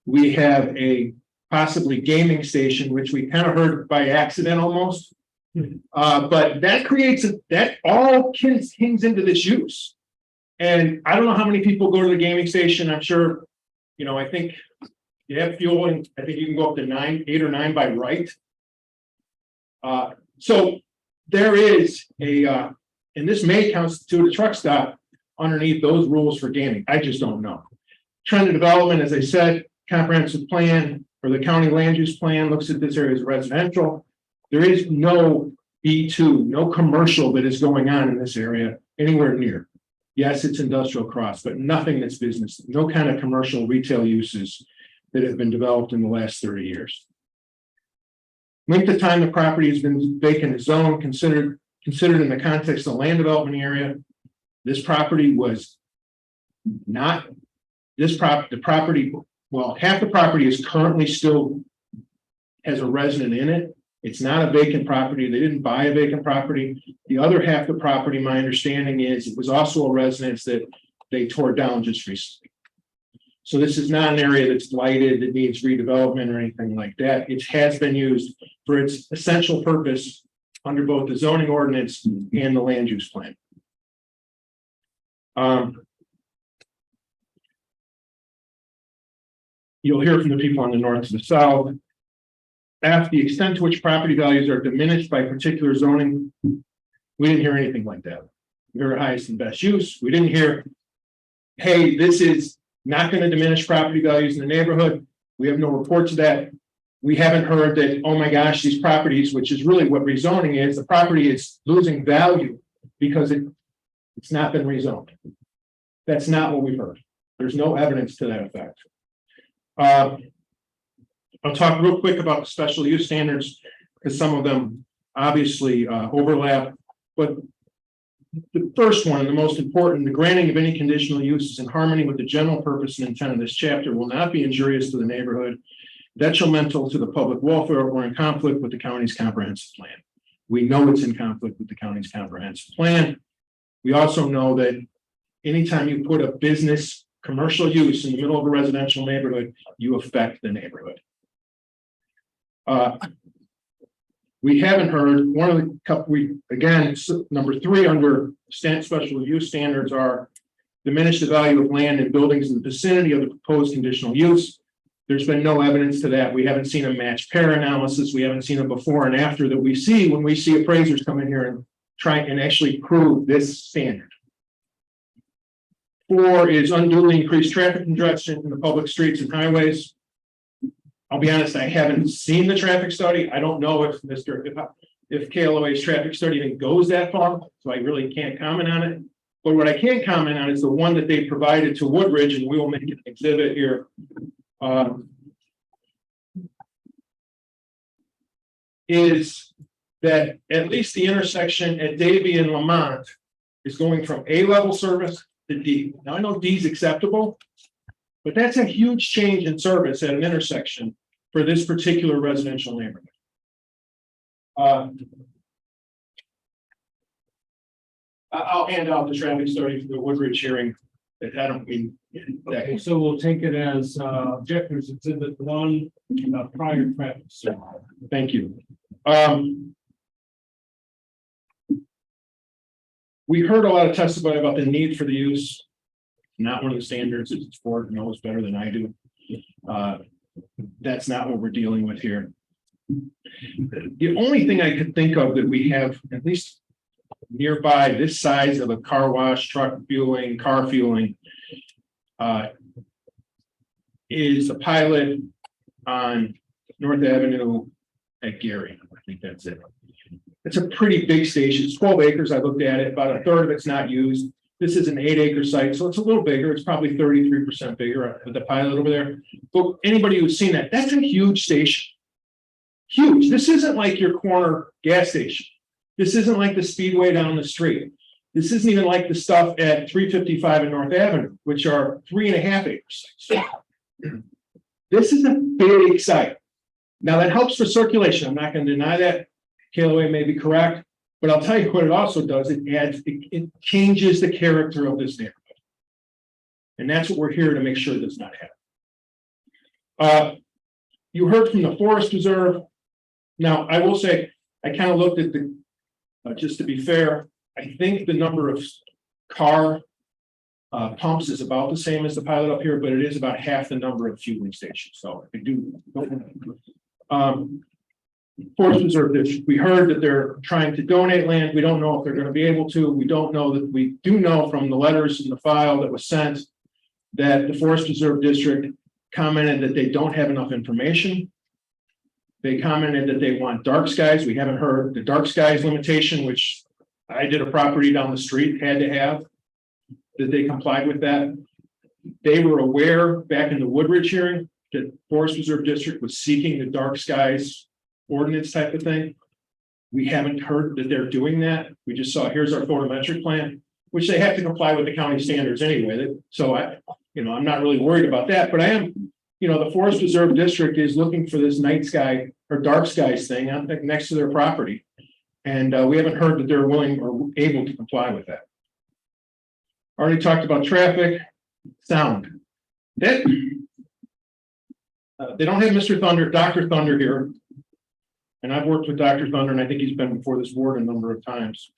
We have a possibly gaming station, which we kind of heard by accident almost. But that creates that all hangs into this use. And I don't know how many people go to the gaming station. I'm sure, I think you have fueling. I think you can go up to 8 or 9 by right. So there is and this may constitute a truck stop underneath those rules for gaming. I just don't know. Trend of development, as I said, comprehensive plan or the county land use plan looks at this area as residential. There is no B2, no commercial that is going on in this area anywhere near. Yes, it's industrial cross, but nothing that's business, no kind of commercial retail uses that have been developed in the last 30 years. Length of time the property has been vacant is zoned, considered in the context of the land development area. This property was not, half the property is currently still has a resident in it. It's not a vacant property. They didn't buy a vacant property. The other half of the property, my understanding is it was also a residence that they tore down just recently. So this is not an area that's blighted, that needs redevelopment or anything like that. It has been used for its essential purpose under both the zoning ordinance and the land use plan. You'll hear from the people on the north to the south. After the extent to which property values are diminished by particular zoning, we didn't hear anything like that. We heard highest and best use. We didn't hear, hey, this is not going to diminish property values in the neighborhood. We have no reports of that. We haven't heard that, oh my gosh, these properties, which is really what rezoning is, the property is losing value because it's not been rezoned. That's not what we've heard. There's no evidence to that effect. I'll talk real quick about the special use standards because some of them obviously overlap, but The first one, and the most important, the granting of any conditional use is in harmony with the general purpose and intent of this chapter will not be injurious to the neighborhood, detrimental to the public welfare, or in conflict with the county's comprehensive plan. We know it's in conflict with the county's comprehensive plan. We also know that anytime you put a business, commercial use in the middle of a residential neighborhood, you affect the neighborhood. We haven't heard, one of the couple, again, number 3 under special use standards are diminish the value of land and buildings in the vicinity of the proposed conditional use. There's been no evidence to that. We haven't seen a match pair analysis. We haven't seen a before and after that we see when we see appraisers come in here and try and actually prove this standard. 4 is unduly increased traffic congestion in the public streets and highways. I'll be honest, I haven't seen the traffic study. I don't know if KLOA's traffic study even goes that far, so I really can't comment on it. But what I can comment on is the one that they provided to Woodridge, and we will make an exhibit here. Is that at least the intersection at Davie and Lamont is going from A-level service to D. Now I know D is acceptable, but that's a huge change in service at an intersection for this particular residential neighborhood. I'll hand out the traffic study for the Woodridge hearing. I don't mean that. Okay, so we'll take it as objectors exhibit 1, prior traffic study. Thank you. We heard a lot of testimony about the need for the use. Not one of the standards. It's Ford knows better than I do. That's not what we're dealing with here. The only thing I could think of that we have, at least nearby this size of a car wash, truck fueling, car fueling, is a pilot on North Avenue at Gary. I think that's it. It's a pretty big station. It's 12 acres. I looked at it. About a third of it's not used. This is an 8-acre site, so it's a little bigger. It's probably 33% bigger with the pilot over there. But anybody who's seen that, that's a huge station. Huge. This isn't like your corner gas station. This isn't like the Speedway down the street. This isn't even like the stuff at 355 and North Avenue, which are 3.5 acres. This is a big site. Now that helps for circulation. I'm not going to deny that. KLOA may be correct, but I'll tell you what it also does. It changes the character of this neighborhood. And that's what we're here to make sure does not happen. You heard from the Forest Reserve. Now, I will say, I kind of looked at the, just to be fair, I think the number of car pumps is about the same as the pilot up here, but it is about half the number of fueling stations. So I do. Forest Reserve District, we heard that they're trying to donate land. We don't know if they're going to be able to. We don't know that. We do know from the letters in the file that was sent that the Forest Reserve District commented that they don't have enough information. They commented that they want dark skies. We haven't heard the dark skies limitation, which I did a property down the street, had to have, that they complied with that. They were aware back in the Woodridge hearing that Forest Reserve District was seeking the dark skies ordinance type of thing. We haven't heard that they're doing that. We just saw, here's our photometric plan, which they have to comply with the county standards anyway. So I'm not really worried about that, but I am, the Forest Reserve District is looking for this night sky or dark skies thing next to their property. And we haven't heard that they're willing or able to comply with that. Already talked about traffic, sound. That they don't have Dr. Thunder here. And I've worked with Dr. Thunder, and I think he's been before this board a number of times.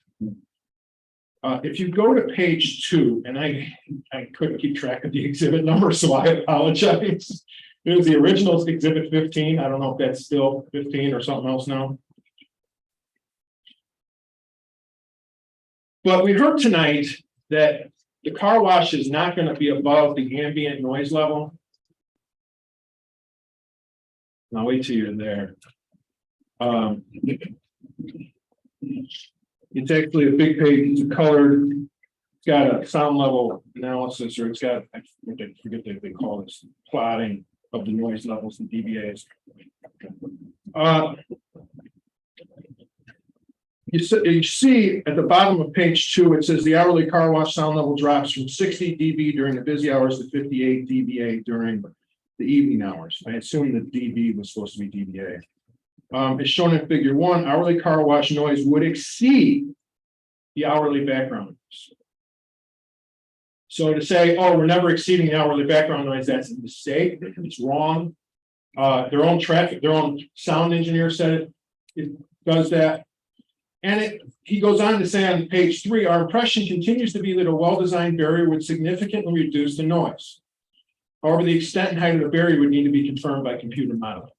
If you go to page 2, and I couldn't keep track of the exhibit number, so I apologize. It was the original exhibit 15. I don't know if that's still 15 or something else now. But we heard tonight that the car wash is not going to be above the ambient noise level. Now wait till you're there. It's actually a big page. It's colored. It's got a sound level analysis, or it's got, I forget what they call this, plotting of the noise levels and dBAs. you see at the bottom of page 2, it says the hourly car wash sound level drops from 60 dB during the busy hours to 58 dBA during the evening hours. I assume that dB was supposed to be dBA. As shown in figure 1, hourly car wash noise would exceed the hourly background noise. So to say, oh, we're never exceeding the hourly background noise, that's a mistake. It's wrong. Their own sound engineer said it does that. And he goes on to say on page 3, our impression continues to be that a well-designed barrier would significantly reduce the noise. However, the extent and height of the barrier would need to be confirmed by computer modeling.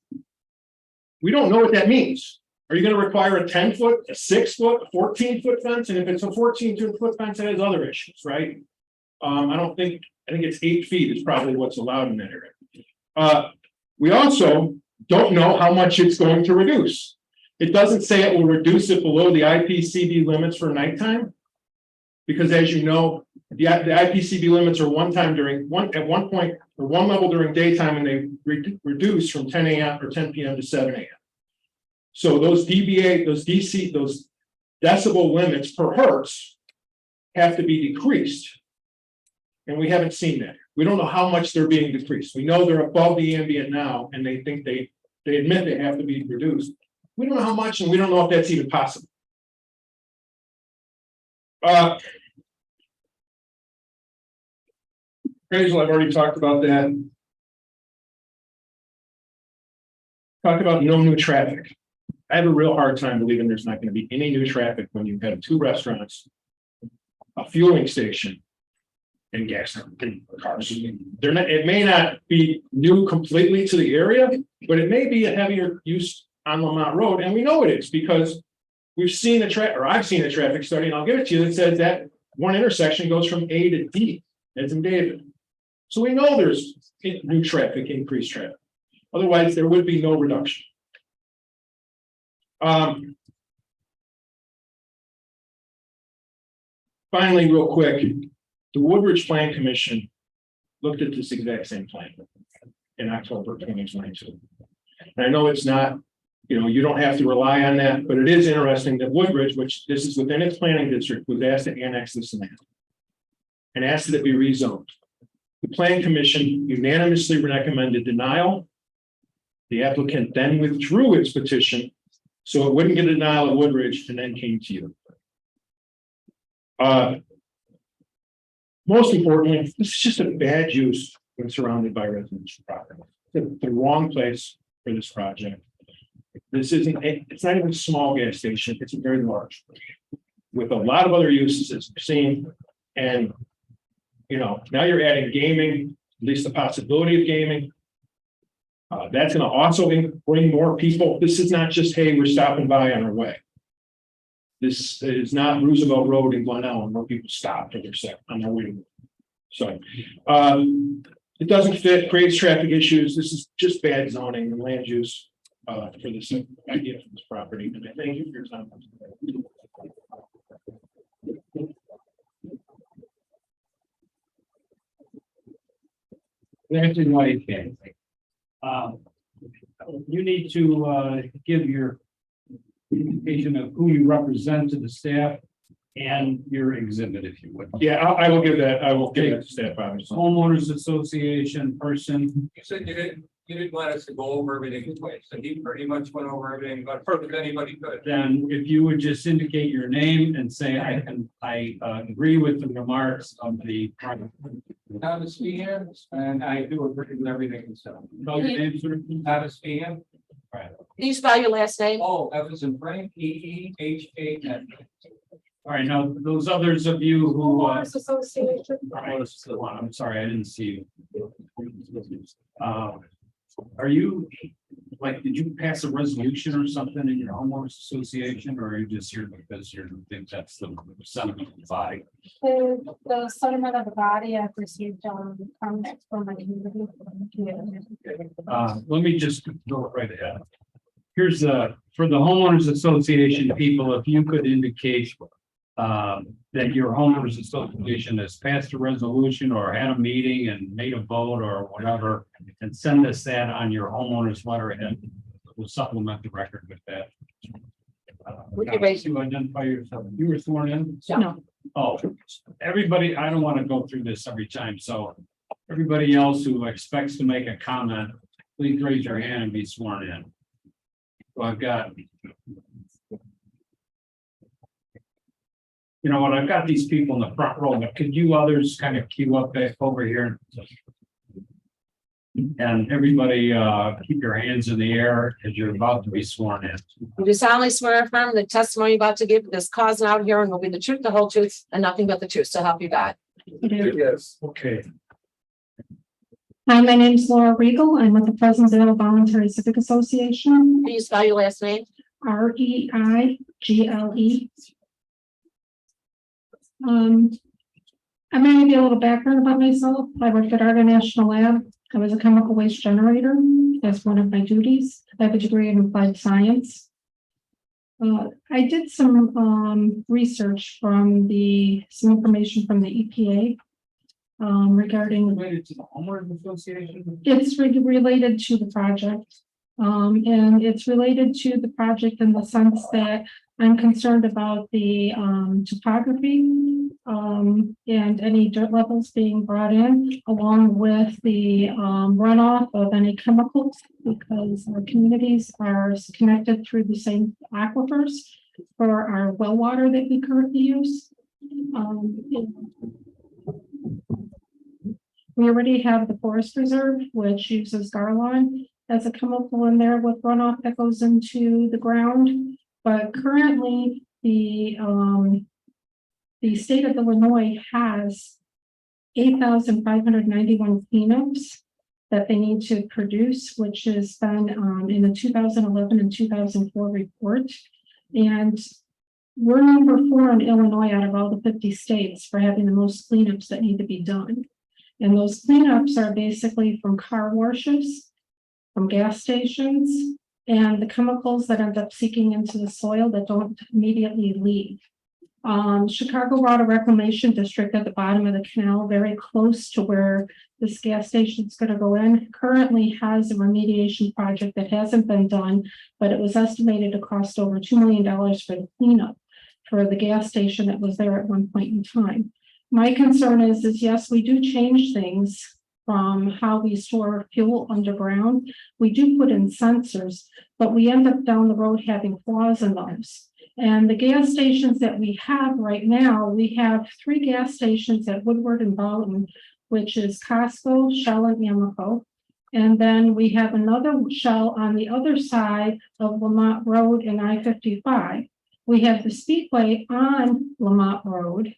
We don't know what that means. Are you going to require a 10-foot, a 6-foot, a 14-foot fence? And if it's a 14-foot fence, that has other issues, right? I think it's 8 feet is probably what's allowed in that area. We also don't know how much it's going to reduce. It doesn't say it will reduce it below the IPCB limits for nighttime. Because as you know, the IPCB limits are at one point or one level during daytime, and they reduce from 10 a.m. or 10 p.m. to 7 a.m. So those dBA, those decibel limits per hertz have to be decreased. And we haven't seen that. We don't know how much they're being decreased. We know they're above the ambient now, and they think they admit they have to be reduced. We don't know how much, and we don't know if that's even possible. Appraisal, I've already talked about that. Talked about no new traffic. I have a real hard time believing there's not going to be any new traffic when you have 2 restaurants, a fueling station, and gas cars. They're not, it may not be new completely to the area, but it may be a heavier use on Lamont Road, and we know it is because we've seen I've seen a traffic study, and I'll give it to you that says that one intersection goes from A to D, as in David. So we know there's new traffic, increased traffic. Otherwise, there would be no reduction. Finally, real quick, the Woodridge Plan Commission looked at this exact same plan in October 2022. And I know it's not, you don't have to rely on that, but it is interesting that Woodridge, which this is within its planning district, was asked to annex this land and asked that it be rezoned. The Plan Commission unanimously recommended denial. The applicant then withdrew its petition, so it wouldn't get a denial at Woodridge, and then came to you. Most importantly, this is just a bad use when surrounded by residential property. It's the wrong place for this project. It's not even a small gas station, it's a very large, with a lot of other uses as we've seen. And now you're adding gaming, at least the possibility of gaming. That's going to also bring more people. This is not just, hey, we're stopping by on our way. This is not Roosevelt Road in Glen Ellen where people stop for their set on their way to work. So it doesn't fit, creates traffic issues. This is just bad zoning and land use for this idea for this property. And I thank you for your time. There's no way you can. You need to give your indication of who you represent to the staff and your exhibit, if you would. Yeah, I will give that. I will give that to staff. Obviously. Homeowners Association person. You said you didn't want us to go over everything twice, so he pretty much went over everything, but perfect anybody could. Then if you would just indicate your name and say, I agree with the remarks of the. Thomas Feehan, and I do agree with everything he said. Spell your name, sir. Thomas Feehan. Right. Can you spell your last name? Oh, F is in Frank, E-E-H-A-N. All right, now those others of you who. Association. I'm sorry, I didn't see you. Are you, did you pass a resolution or something in your homeowners association, or are you just here because you think that's the sentiment of the body? The sentiment of the body, I've received comments from my community. Let me just go right ahead. Here's for the homeowners association people, if you could indicate that your homeowners association has passed a resolution or had a meeting and made a vote or whatever, and send us that on your homeowners letterhead. We'll supplement the record with that. Would you raise- You identify yourself. You were sworn in? No. Oh, everybody, I don't want to go through this every time, so everybody else who expects to make a comment, please raise your hand and be sworn in. So I've got. You know what, I've got these people in the front row, but could you others kind of queue up back over here? And everybody, keep your hands in the air as you're about to be sworn in. You do solemnly swear or affirm the testimony you're about to give this cause and out hearing will be the truth, the whole truth, and nothing but the truth, so help you God. Yes. Okay, Hi, my name is Laura Regal. I'm with the Pleasantville Voluntary Civic Association, Can you spell your last name? REIGLE. I'm going to give you a little background about myself. I worked at Art National Lab. I was a chemical waste generator as one of my duties. I have a degree in applied science. I did some research from some information from the EPA regarding. related to the homeowners association? It's related to the project. And it's related to the project in the sense that I'm concerned about the topography and any dirt levels being brought in, along with the runoff of any chemicals, because our communities are connected through the same aquifers for our well water that we currently use. We already have the forest reserve, which uses garland as a chemical in there with runoff that goes into the ground. But currently, the state of Illinois has 8,591 cleanups that they need to produce, which has been in the 2011 and 2004 report. And we're number 4 in Illinois out of all the 50 states for having the most cleanups that need to be done. And those cleanups are basically from car washes, from gas stations, and the chemicals that end up seeping into the soil that don't immediately leave. Chicago Water Reclamation District at the bottom of the canal, very close to where this gas station is going to go in, currently has a remediation project that hasn't been done, but it was estimated to cost over $2 million for the cleanup for the gas station that was there at one point in time. My concern is yes, we do change things from how we store fuel underground. We do put in sensors, but we end up down the road having flaws in those. And the gas stations that we have right now, we have 3 gas stations at Woodward and Bowden, which is Costco, Shell, and Amoco. And then we have another Shell on the other side of Lamont Road and I-55. We have the Speedway on Lamont Road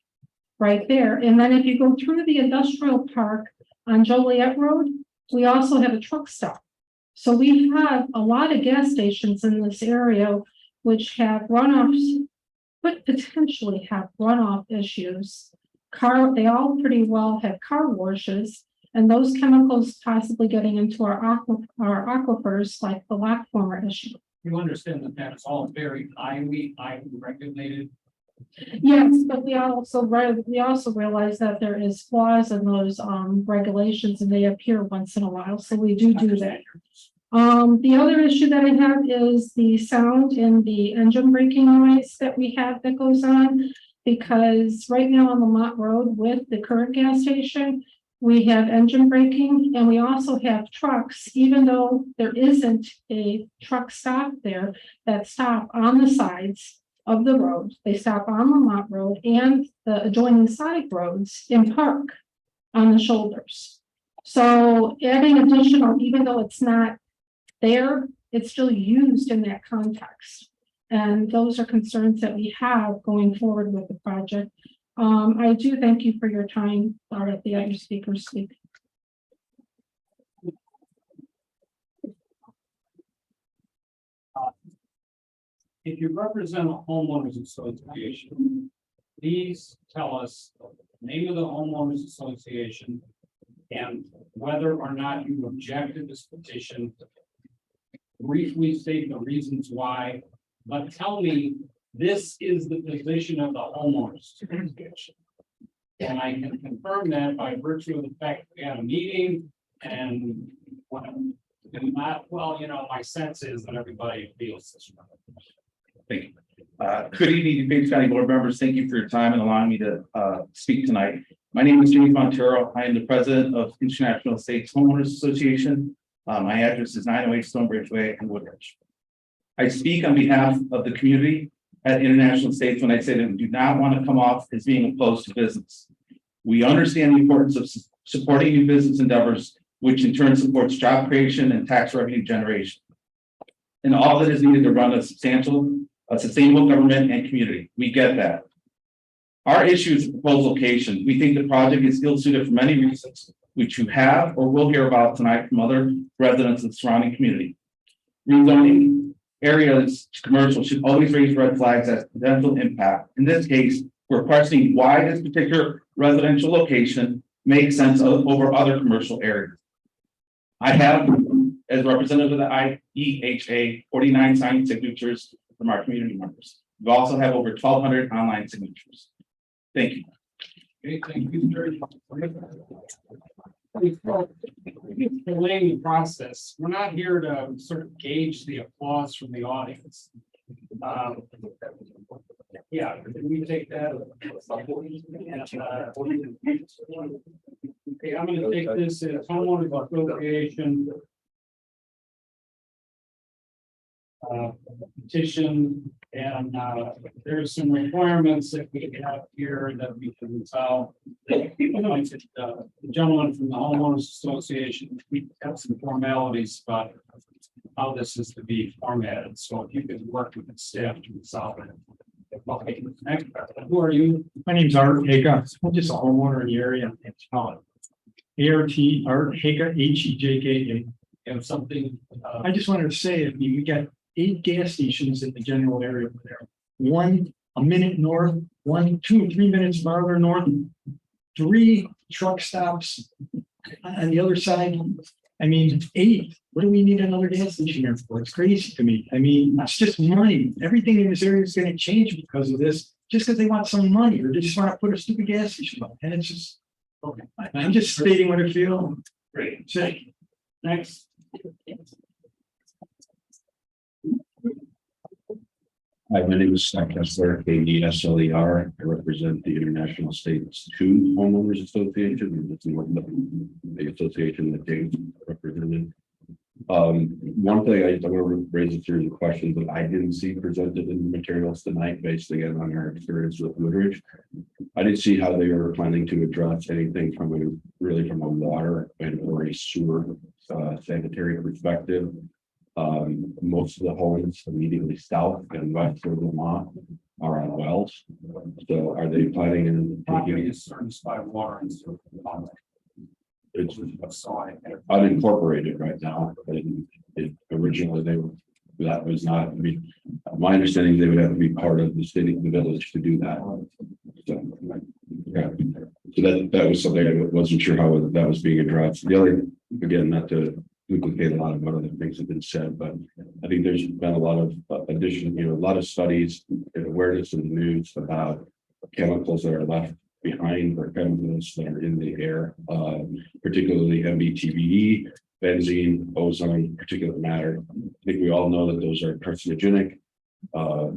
right there. And then if you go through the industrial park on Joliet Road, we also have a truck stop. So we have a lot of gas stations in this area which have runoffs, could potentially have runoff issues. They all pretty well have car washes, and those chemicals possibly getting into our aquifers, like the lac former issue. You understand that that's all very highly regulated. Yes, but we also realize that there is flaws in those regulations, and they appear once in a while. So we do that. The other issue that I have is the sound and the engine braking noise that we have that goes on, because right now on Lamont Road with the current gas station, we have engine braking, and we also have trucks, even though there isn't a truck stop there, that stop on the sides of the road. They stop on Lamont Road and the adjoining side roads and park on the shoulders. So adding additional, even though it's not there, it's still used in that context. And those are concerns that we have going forward with the project. I do thank you for your time. I'll let the other speakers speak. If you represent a homeowners association, please tell us the name of the homeowners association and whether or not you object to this petition. Briefly state the reasons why, but tell me this is the position of the homeowners association. And I can confirm that by virtue of the fact that we had a meeting and my sense is that everybody feels this way. Thank you. Good evening, DuPage County Board members. Thank you for your time and allowing me to speak tonight. My name is James Montero. I am the president of International Estates Homeowners Association. My address is 908 Stonebridge Way in Woodridge. I speak on behalf of the community at International Estates when I say that we do not want to come off as being opposed to business. We understand the importance of supporting new business endeavors, which in turn supports job creation and tax revenue generation, and all that is needed to run a sustainable government and community. We get that. Our issue is the proposed location. We think the project is ill-suited for many reasons, which you have or will hear about tonight from other residents of the surrounding community. Rezoning areas to commercial should always raise red flags as potential impact. In this case, we're questioning why this particular residential location makes sense over other commercial areas. I have, as representative of the IEHA, 49 signed signatures from our community members. We also have over 1,200 online signatures. Thank you. Okay, thank you very much. Delaying the process. We're not here to sort of gauge the applause from the audience. Yeah, can we take that? Okay, I'm gonna take this as homeowners association. Petition, and there's some requirements that we have here that we can resolve. The gentleman from the homeowners association, we have some formalities about how this is to be formatted, so if you could work with the staff to resolve it. Okay, next, who are you? My name's Art Hega. I'm just a homeowner in the area. It's ART, Art Hega, HEJKA. Have something? I just wanted to say, I mean, we got 8 gas stations in the general area over there. One a minute north, 1, 2, or 3 minutes farther north, 3 truck stops on the other side. I mean, 8. What do we need another gas station here for? It's crazy to me. I mean, it's just money. Everything in this area is going to change because of this, just because they want some money or they just want to put a stupid gas station up. And it's just, okay. I'm just stating what I feel. Great. Say, Next. Hi, my name is Scott Kessler, KDSLER. I represent the International States 2 Homeowners Association, and it's the association that James represented. One thing I want to raise a series of questions that I didn't see presented in the materials tonight, based again on our experience with Woodridge. I didn't see how they were planning to address anything from a water and or a sewer sanitary perspective. Most of the homes immediately south and west of Lamont are on wells. So are they planning on taking Is serviced by water and sewer. it's unincorporated right now? Originally that was not, I mean, my understanding they would have to be part of the city, the village to do that. So, yeah. So that was something I wasn't sure how that was being addressed. The other, again, not to duplicate a lot of what other things have been said, but I think there's been a lot of additional, a lot of studies and awareness in the news about chemicals that are left behind or chemicals that are in the air, particularly MBTBE, benzene, ozone, particulate matter. I think we all know that those are carcinogenic. I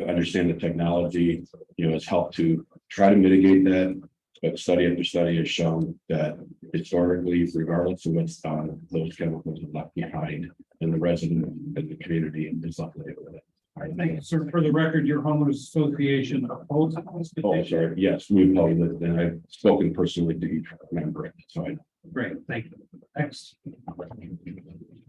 understand the technology, has helped to try to mitigate that. But study after study has shown that historically, regardless of what's done, those chemicals are left behind and the resident and the community is left with it. All right, thank you, sir. For the record, your homeowners association opposed this Oh, petition? sorry. Yes, we oppose it, and I've spoken personally to each member. So Great, thank you. Next.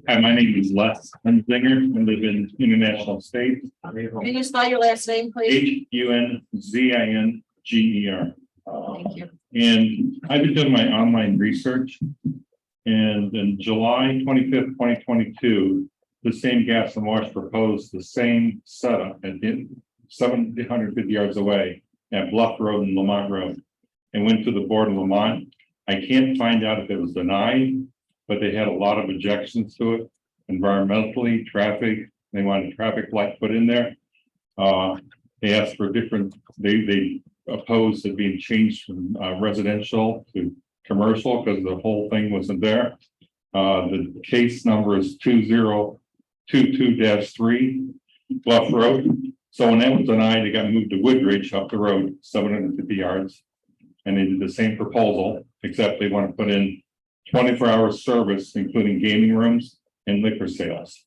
Hi, my name is Les Hunzinger. I live in International State. Can you spell your last name, please? HUNZINGER. Thank you. And I've been doing my online research. And in July 25th, 2022, the same gas and wash proposed the same setup at 750 yards away at Bluff Road and Lamont Road, and went to the board of Lamont. I can't find out if it was denied, but they had a lot of objections to it. Environmentally, traffic, they wanted a traffic light put in there. They asked for different, they opposed it being changed from residential to commercial because the whole thing wasn't there. The case number is 2022-3 Bluff Road. So when that was denied, it got moved to Woodridge up the road, 750 yards. And they did the same proposal, except they want to put in 24-hour service, including gaming rooms and liquor sales.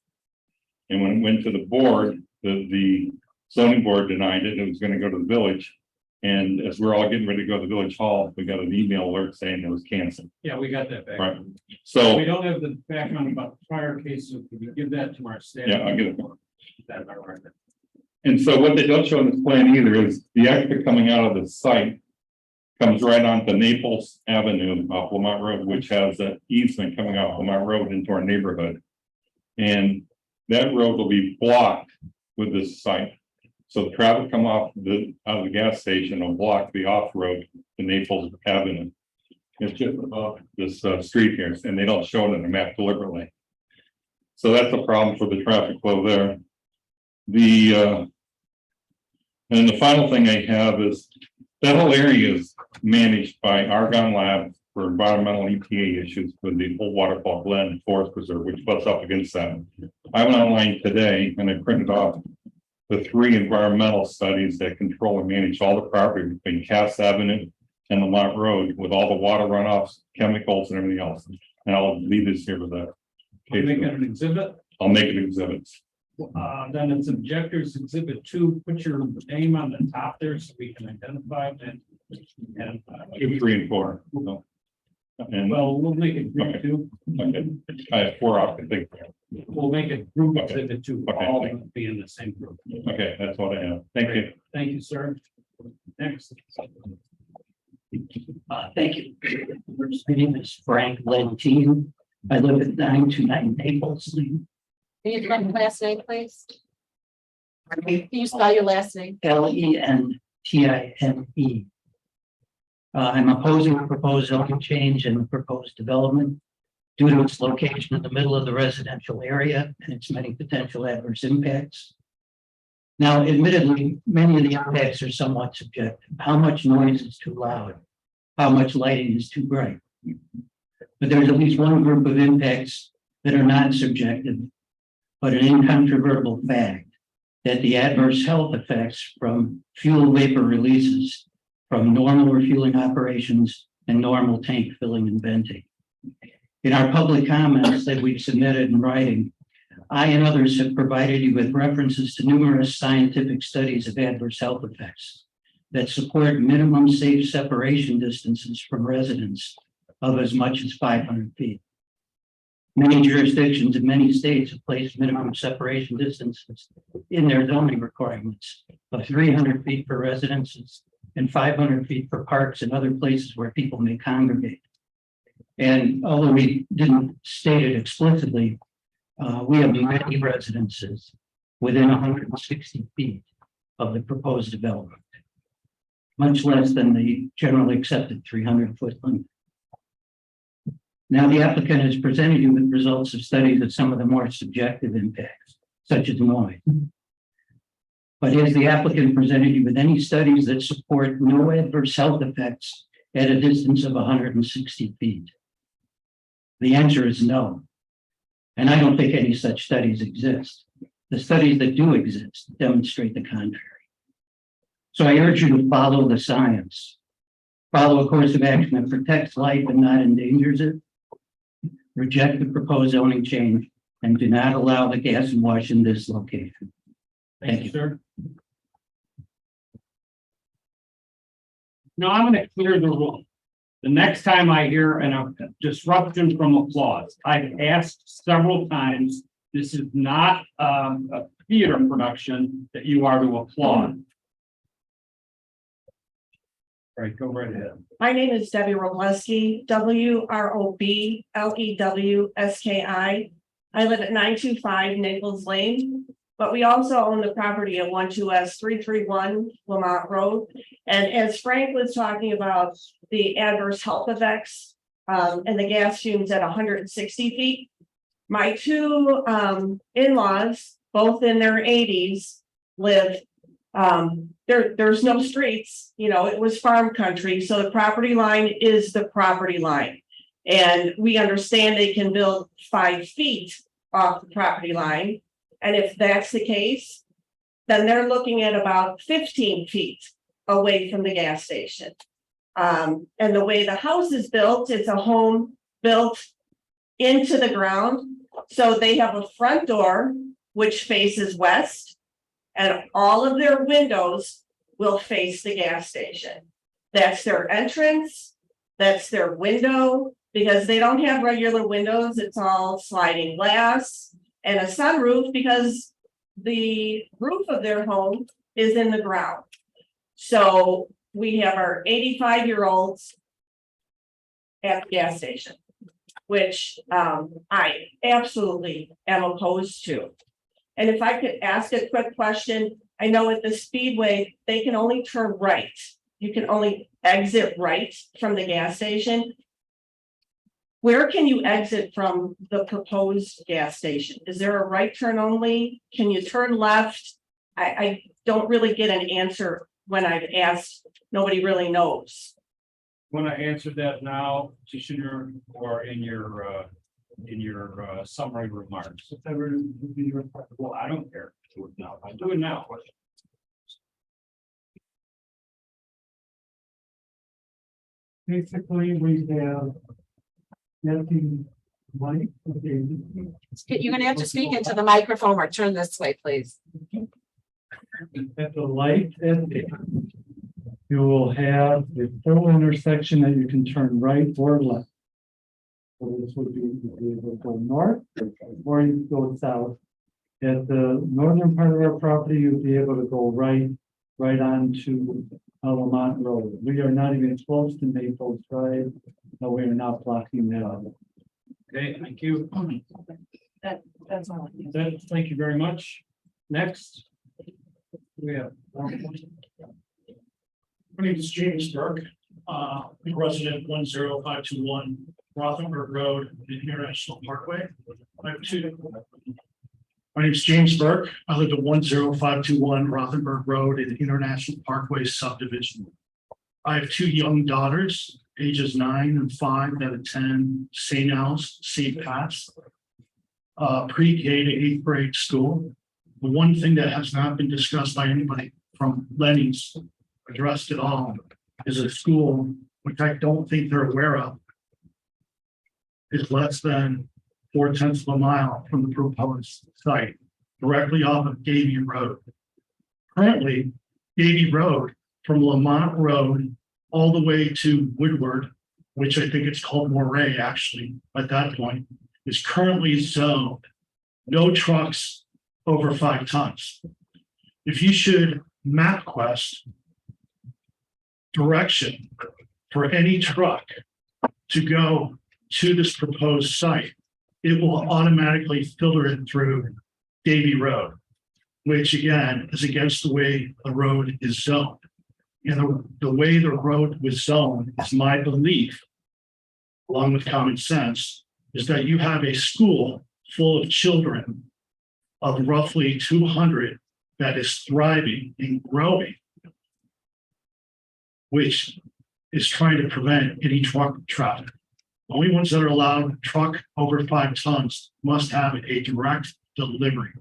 And when it went to the board, the zoning board denied it. It was going to go to the village. And as we're all getting ready to go to the village hall, we got an email alert saying it was canceled. Yeah, we got that back. Right. So, We don't have the background about the prior case, so could you give that to our staff? yeah, I'll get it. That's our record. And so what they don't show in this plan either is the exit coming out of the site comes right onto Naples Avenue off Lamont Road, which has an easement coming off Lamont Road into our neighborhood. And that road will be blocked with this site. So the traffic come off out of the gas station will block the off road to Naples Avenue. It's just above this street here, and they don't show it in the map deliberately. So that's a problem for the traffic flow there. And the final thing I have is that whole area is managed by Argonne Lab for environmental EPA issues with the whole waterfall glen forest preserve, which butts up against that. I went online today and I printed off the 3 environmental studies that control and manage all the property between Cass Avenue and Lamont Road with all the water runoffs, chemicals and everything else. And I'll leave this here with that. Can we make it an exhibit? I'll make it exhibits. Then it's objectors exhibit 2, put your name on the top there so we can identify it. And 2, 3, and 4. So, and well, we'll make it group 2. okay. I have 4 off the thing. We'll make it group Okay. exhibit 2. Okay. All will be in the same group. Okay, that's what I have. Thank you. Thank you, sir. Next. Thank you. My name is Frank Lentine. I live at 929 Naples Lane. Can you spell your last name, please? Can you spell your last name? Lentine. I'm opposing the proposed zoning change and the proposed development due to its location in the middle of the residential area and its many potential adverse impacts. Now, admittedly, many of the impacts are somewhat subjective. How much noise is too loud? How much lighting is too bright? But there's at least one group of impacts that are not subjective, but an incontrovertible fact that the adverse health effects from fuel vapor releases from normal refueling operations and normal tank filling and venting. In our public comments that we've submitted in writing, I and others have provided you with references to numerous scientific studies of adverse health effects that support minimum safe separation distances from residents of as much as 500 feet. Many jurisdictions in many states have placed minimum separation distances in their zoning requirements of 300 feet for residences and 500 feet for parks and other places where people may congregate. And although we didn't state it explicitly, we have many residences within 160 feet of the proposed development, much less than the generally accepted 300-foot limit. Now, the applicant has presented you with results of studies of some of the more subjective impacts, such as noise. But has the applicant presented you with any studies that support no adverse health effects at a distance of 160 feet? The answer is no. And I don't think any such studies exist. The studies that do exist demonstrate the contrary. So I urge you to follow the science. Follow a course of action that protects life and not endangers it. Reject the proposed zoning change and do not allow the gas and wash in this location. Thank you, sir. Now I'm going to clear the room. The next time I hear a disruption from applause, I've asked several times, this is not a theater production that you are to applaud. All right, go right ahead. My name is Debbie Robleski, WROBLEWSKI. I live at 925 Naples Lane, but we also own the property at 12S331 Lamont Road. And as Frank was talking about the adverse health effects and the gas fumes at 160 feet, my 2 in-laws, both in their 80s, live there's no streets, it was farm country. So the property line is the property line. And we understand they can build 5 feet off the property line. And if that's the case, then they're looking at about 15 feet away from the gas station. And the way the house is built, it's a home built into the ground. So they have a front door which faces west, and all of their windows will face the gas station. That's their entrance, that's their window, because they don't have regular windows, it's all sliding glass and a sunroof because the roof of their home is in the ground. So we have our 85-year-olds at the gas station, which I absolutely am opposed to. And if I could ask a quick question, I know at the Speedway, they can only turn right. You can only exit right from the gas station. Where can you exit from the proposed gas station? Is there a right turn only? Can you turn left? I don't really get an answer when I've asked. Nobody really knows. Want to answer that now, Commissioner, or in your summary remarks? Whatever would be your. Well, I don't care. Do it now. I do it now. Basically, we have. Getting light. You're gonna have to speak into the microphone or turn this way, please. At the light end, you will have a full intersection that you can turn right or left. So this would be, you can either go north or you can go south. At the northern part of our property, you'll be able to go right onto Lamont Road. We are not even close to Maples Drive. No, we are not blocking that out. Okay, thank you. That's all. Thank you very much. Next. We have. My name is James Burke, resident 10521 Rothenberg Road, International Parkway. I have two. My name is James Burke. I live at 10521 Rothenberg Road in International Parkway subdivision. I have two young daughters, ages 9 and 5, that attend St. Al's, St. Pat's, pre-K to 8th grade school. The one thing that has not been discussed by anybody from Lenny's addressed at all is a school, which I don't think they're aware of, is less than 4/10 of a mile from the proposed site, directly off of Davie Road. Currently, Davie Road from Lamont Road all the way to Woodward, which I think it's called Moray actually at that point, is currently zoned. No trucks over 5 tons. If you should MapQuest direction for any truck to go to this proposed site, it will automatically filter it through Davie Road, which again is against the way the road is zoned. And the way the road was zoned is my belief, along with common sense, is that you have a school full of children of roughly 200 that is thriving and growing, which is trying to prevent any truck traffic. The only ones that are allowed truck over 5 tons must have a direct delivery.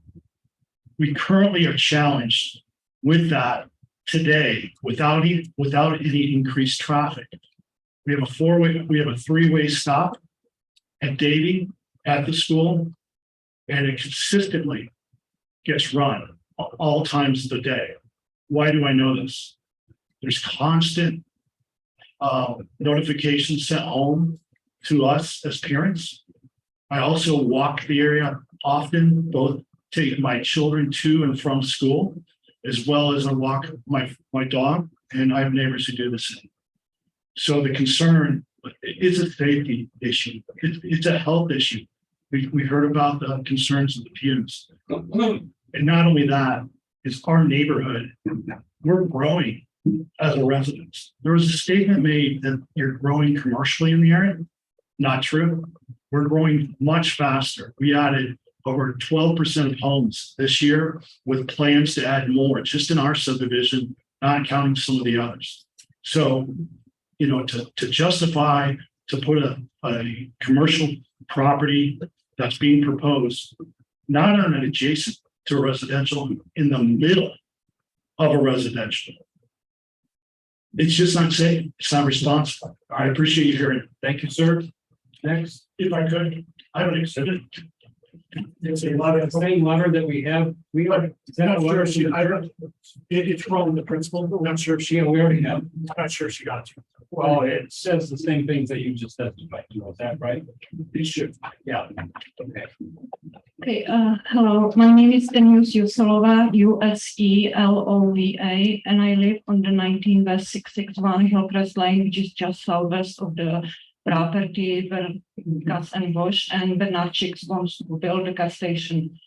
We currently are challenged with that today without any increased traffic. We have a 3-way stop at Davie at the school, and it consistently gets run all times of the day. Why do I know this? There's constant notifications sent home to us as parents. I also walk the area often, both take my children to and from school, as well as I walk my dog, and I have neighbors who do the same. So the concern is a safety issue. It's a health issue. We heard about the concerns of the fumes. And not only that, is our neighborhood, we're growing as a residence. There was a statement made that you're growing commercially in the area. Not true. We're growing much faster. We added over 12% of homes this year with plans to add more just in our subdivision, not counting some of the others. So, you know, to justify to put a commercial property that's being proposed, not on an adjacent to a residential in the middle of a residential. It's just not safe. It's not responsible. I appreciate you hearing. Thank you, sir. Next, If I could, I don't exhibit. it's a letter, the same letter that we have. We are. Is that a Not sure letter if she, I don't, it's from the principal. I'm not sure if she, Yeah, we already have. not sure if she got to. Well, it says the same things that you just testified to. Is that right? It should. Yeah. Okay. Okay, hello, my name is Denise Uselova, USELOVA, and I live on the 19 West 661 Hillcrest Lane, which is just southwest of the property where Gus and Bush and Bernard Chicks wants to build a gas station.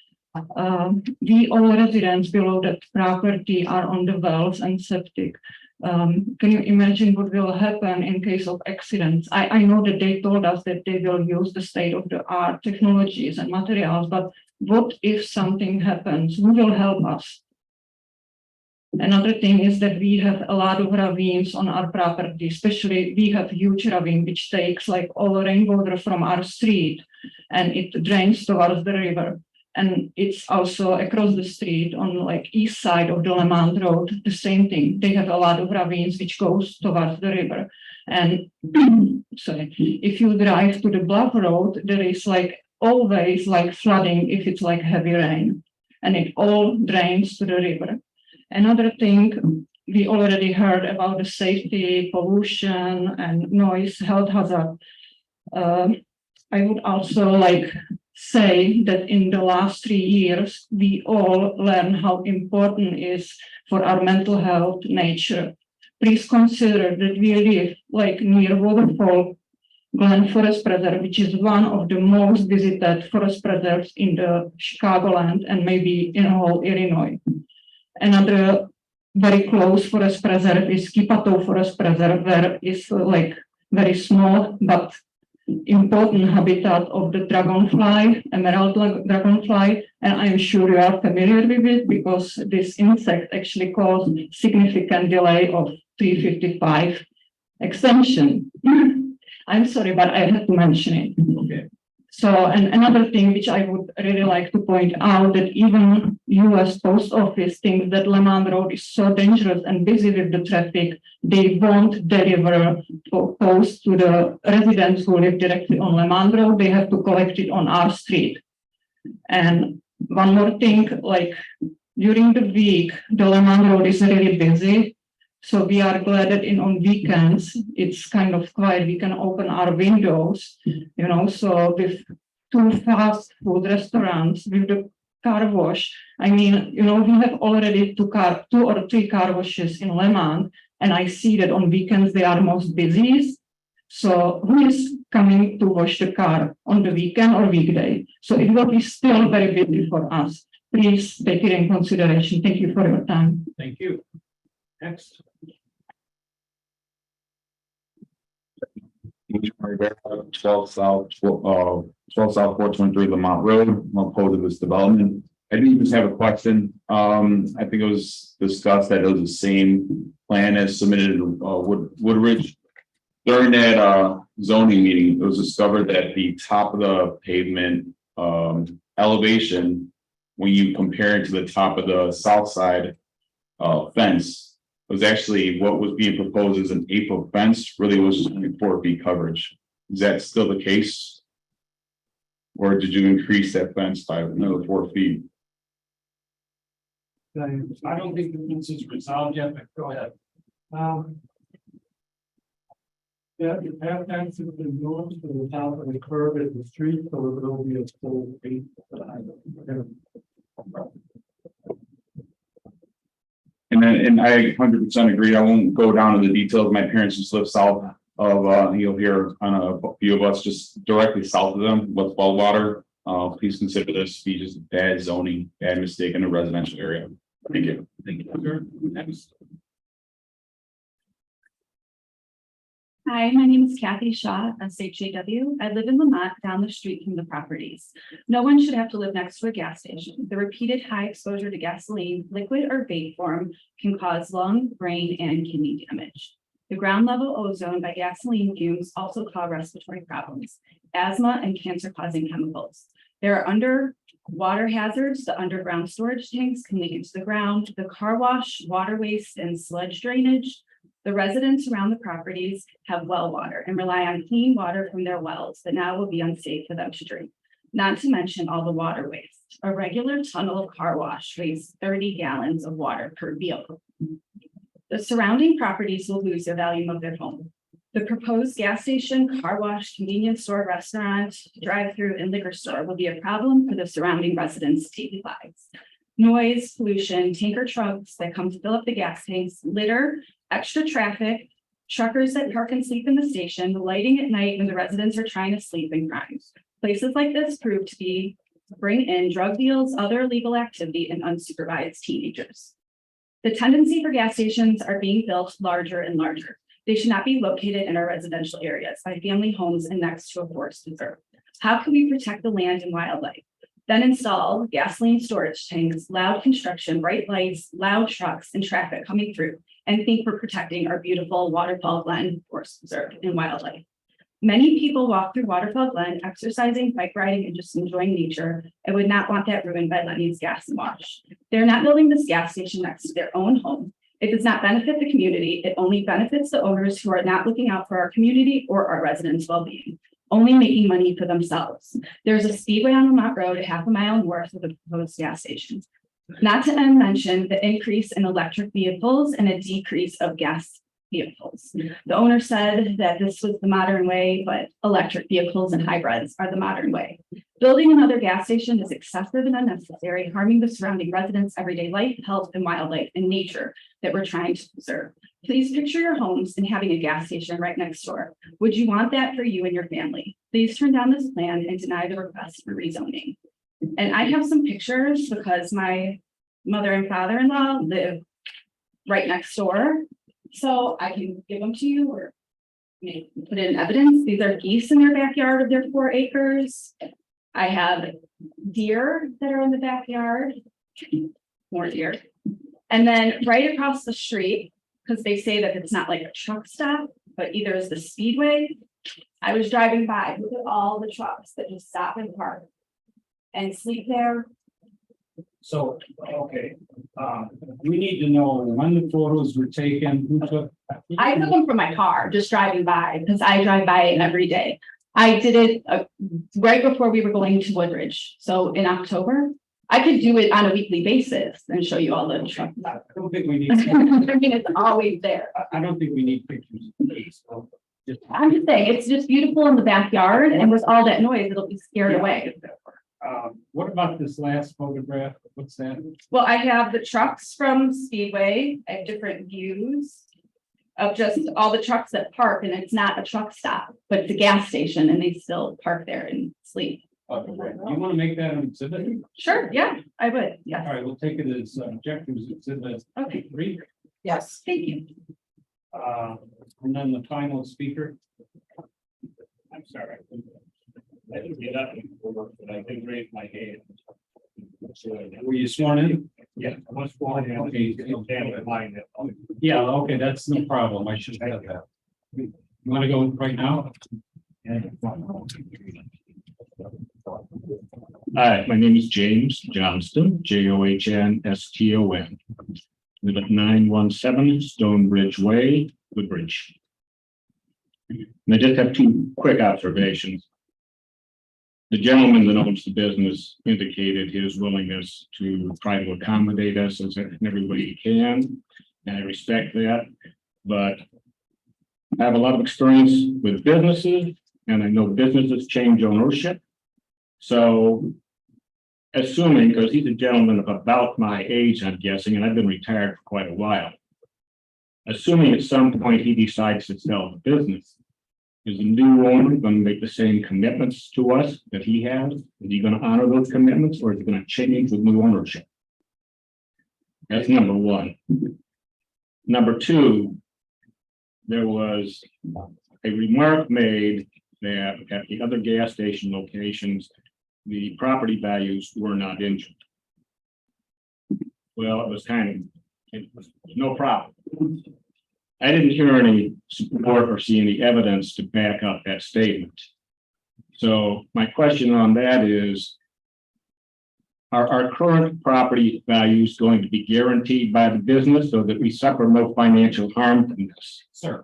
We all residents below that property are on the wells and septic. Can you imagine what will happen in case of accidents? I know that they told us that they will use the state-of-the-art technologies and materials, but what if something happens? Who will help us? Another thing is that we have a lot of ravines on our property, especially we have huge ravine which takes like all rainwater from our street and it drains towards the river. And it's also across the street on like east side of the Lemont Road, the same thing. They have a lot of ravines which goes towards the river. And sorry, if you drive to the Bluff Road, there is like always like flooding if it's like heavy rain and it all drains to the river. Another thing, we already heard about the safety, pollution and noise, health hazard. I would also like say that in the last 3 years, we all learn how important is for our mental health, nature. Please consider that we live like near waterfall, Glen Forest Preserve, which is one of the most visited forest preserves in the Chicagoland and maybe in whole Illinois. Another very close forest preserve is Kipatow Forest Preserve, where is like very small but important habitat of the dragonfly, emerald dragonfly, and I'm sure you are familiar with it because this insect actually caused significant delay of 355 extension. I'm sorry, but I had to mention it. Okay. So, and another thing which I would really like to point out that even US Post Office thinks that Lemont Road is so dangerous and busy with the traffic, they won't deliver post to the residents who live directly on Lemont Road. They have to collect it on our street. And one more thing, like during the week, the Lemont Road is really busy. So we are glad that on weekends, it's kind of quiet. We can open our windows, you know, so with 2 fast food restaurants, with the car wash. I mean, you know, we have already 2 or 3 car washes in Lemont, and I see that on weekends they are most busiest. So who is coming to wash the car on the weekend or weekday? So it will be still very busy for us. Please take it in consideration. Thank you for your time. Thank you. Next. 12 South 423 Lamont Road. I'm opposed to this development. I didn't even have a question. I think it was discussed that it was the same plan as submitted in Woodridge. During that zoning meeting, it was discovered that the top of the pavement elevation, when you compare it to the top of the south side fence, was actually what was being proposed as an 8-foot fence, really was 4 feet coverage. Is that still the case? Or did you increase that fence by another 4 feet? I don't think the fence is resolved yet, but go ahead. Yeah, the path fence has been moved to the top of the curb at the street, so it will be a full 8. And I 100% agree. I won't go down to the details. My parents just live south of, you'll hear on a few of us just directly south of them with well water. Please consider this to be just bad zoning, bad mistake in a residential area. Thank you. Thank you, sir. Next. Hi, my name is Kathy Shaw, SHAW. I live in Lamont down the street from the properties. No one should have to live next to a gas station. The repeated high exposure to gasoline, liquid or vape form, can cause lung, brain, and kidney damage. The ground level ozone by gasoline fumes also cause respiratory problems, asthma, and cancer causing chemicals. There are Water hazards, the underground storage tanks can leak into the ground, the car wash, water waste, and sludge drainage. The residents around the properties have well water and rely on clean water from their wells that now will be unsafe for them to drink. Not to mention all the water waste. A regular tunnel car wash wastes 30 gallons of water per vehicle. The surrounding properties will lose the value of their home. The proposed gas station, car wash, convenience store, restaurant, drive-through, and liquor store will be a problem for the surrounding residents' daily lives. Noise, pollution, tanker trucks that come to fill up the gas tanks, litter, extra traffic, truckers that park and sleep in the station, the lighting at night when the residents are trying to sleep, and crime. Places like this prove to bring in drug deals, other illegal activity, and unsupervised teenagers. The tendency for gas stations are being built larger and larger. They should not be located in our residential areas by family homes and next to a forest reserve. How can we protect the land and wildlife? Then install gasoline storage tanks, loud construction, bright lights, loud trucks, and traffic coming through, and think we're protecting our beautiful Waterfall Glen Forest Reserve and wildlife. Many people walk through Waterfall Glen, exercising, bike riding, and just enjoying nature, and would not want that ruined by Lenny's Gas and Wash. They're not building this gas station next to their own home. It does not benefit the community. It only benefits the owners who are not looking out for our community or our residents' well-being, only making money for themselves. There's a speedway on Lamont Road, a half a mile north of the proposed gas station. Not to mention the increase in electric vehicles and a decrease of gas vehicles. The owner said that this was the modern way, but electric vehicles and hybrids are the modern way. Building another gas station is excessive and unnecessary, harming the surrounding residents' everyday life, health, and wildlife and nature that we're trying to preserve. Please picture your homes and having a gas station right next door. Would you want that for you and your family? Please turn down this plan and deny the request for rezoning. And I have some pictures because my mother and father-in-law live right next door. So I can give them to you or maybe put it in evidence. These are geese in their backyard of their 4 acres. I have deer that are in the backyard, more deer. And then right across the street, because they say that it's not like a truck stop, but either is the speedway. I was driving by, look at all the trucks that just stop and park and sleep there. So, okay, we need to know when the photos were taken, who took. I took them from my car, just driving by, because I drive by it every day. I did it right before we were going to Woodridge. So in October, I could do it on a weekly basis and show you all the trucks. I don't think we need. I mean, it's always there. I don't think we need pictures of these. So I'm just saying, it's just beautiful in the backyard, and with all that noise, it'll be scared away. What about this last photograph? What's that? Well, I have the trucks from Speedway. I have different views of just all the trucks that park, and it's not a truck stop, but it's a gas station, and they still park there and sleep. Okay, you want to make that an exhibit? Sure, yeah, I would, yeah. All right, we'll take it as objectives exhibit. Okay. 3. Yes. Thank you. And then the final speaker. I'm sorry. I didn't get up, but I did raise my hand. Were you sworn in? Yeah, I was sworn in. Okay. Yeah, okay, that's no problem. I should have that. You want to go right now? Hi, my name is James Johnston, Johnston. Live at 917 Stonebridge Way, Woodbridge. And I just have 2 quick observations. The gentleman that owns the business indicated his willingness to try to accommodate us as everybody can, and I respect that. But I have a lot of experience with businesses, and I know businesses change ownership. So assuming, because he's a gentleman of about my age, I'm guessing, and I've been retired for quite a while. Assuming at some point he decides to sell the business, is the new owner going to make the same commitments to us that he has? Is he going to honor those commitments, or is it going to change with new ownership? That's number 1. Number 2, there was a remark made that at the other gas station locations, the property values were not injured. Well, it was no problem. I didn't hear any support or see any evidence to back up that statement. So my question on that is, Are our current property values going to be guaranteed by the business so that we suffer no financial harm from this? Sir,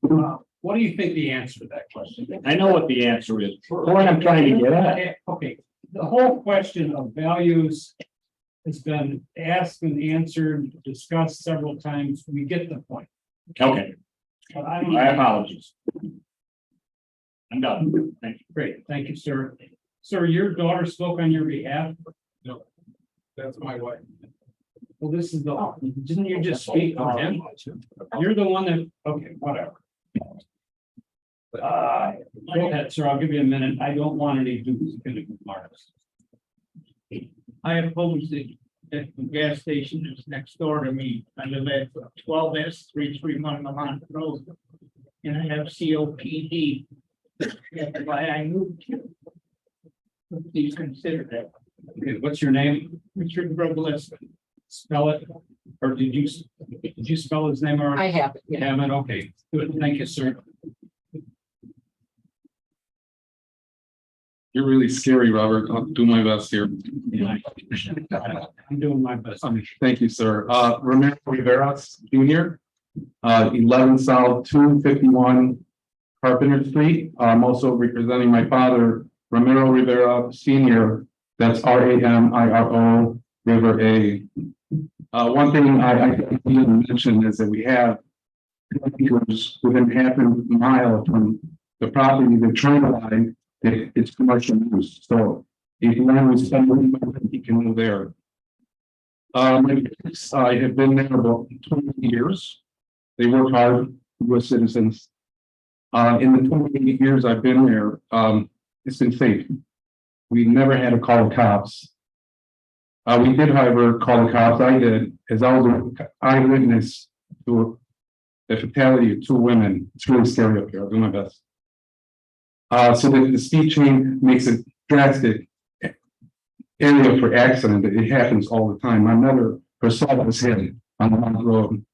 what do you think the answer to that question is? I know what the answer is. What I'm trying to get at. Okay, the whole question of values has been asked and answered, discussed several times. We get the point. Okay, But I don't. my apologies. I'm done. Thank you. Great, thank you, sir. Sir, your daughter spoke on your behalf. No, that's my wife. Well, this is the, didn't you just speak for him? You're the one that, okay, whatever. Go ahead, sir, I'll give you a minute. I don't want any duplicative remarks. I oppose the gas station that's next door to me. I live at 12S 331 Lamont Road. And I have COPD. That's why I moved here. Please consider that. Okay, what's your name? Richard Robles. Spell it, or did you spell his name or? I have it, yeah. Have it, okay, good, thank you, sir. You're really scary, Robert. I'll do my best here. Yeah, I'm doing my best. Thank you, sir. Ramiro Rivera Jr., 11 South 251 Carpenter Street. I'm also representing my father, Ramiro Rivera Senior. That's RAMIRO River A. One thing I didn't mention is that we have within half a mile from the property, the train line, it's commercial use. So if you want to spend money, you can move there. I have been there about 20 years. They work hard with citizens. In the 28 years I've been there, it's been safe. We never had to call the cops. We did, however, call the cops. I did, as I was an eyewitness to the fatality of 2 women. It's really scary up here. I'll do my best. So the speed chain makes a drastic area for accident. It happens all the time. My mother herself was hit on the road.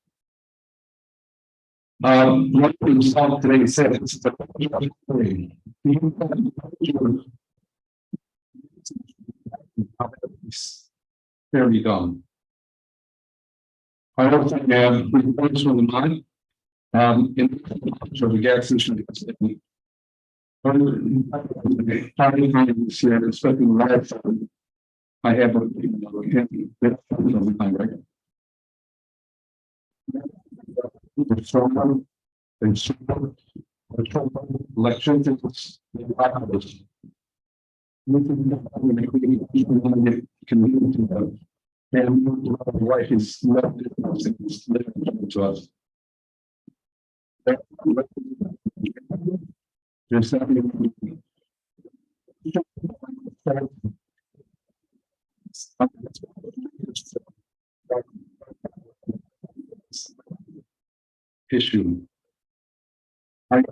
One thing saw today said it's fairly dumb. I also have reports from the mine. In the gas station. Especially live. I have elections. And wife is left to us. There's something. Issue. I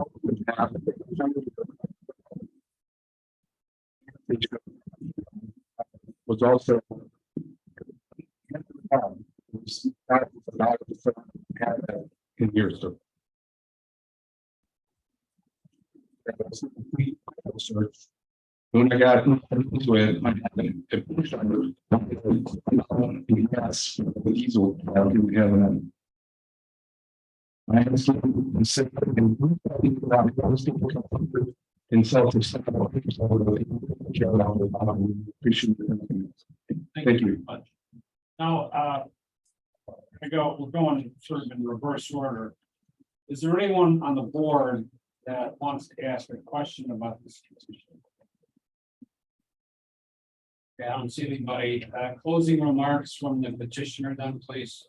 was also in here, so. When I got into it, I had a push on yes, the diesel. I had to sit in self. Appreciate it. Thank you. Now, we're going sort of in reverse order. Is there anyone on the board that wants to ask a question about this petition? Okay, I don't see anybody. Closing remarks from the petitioner then, please.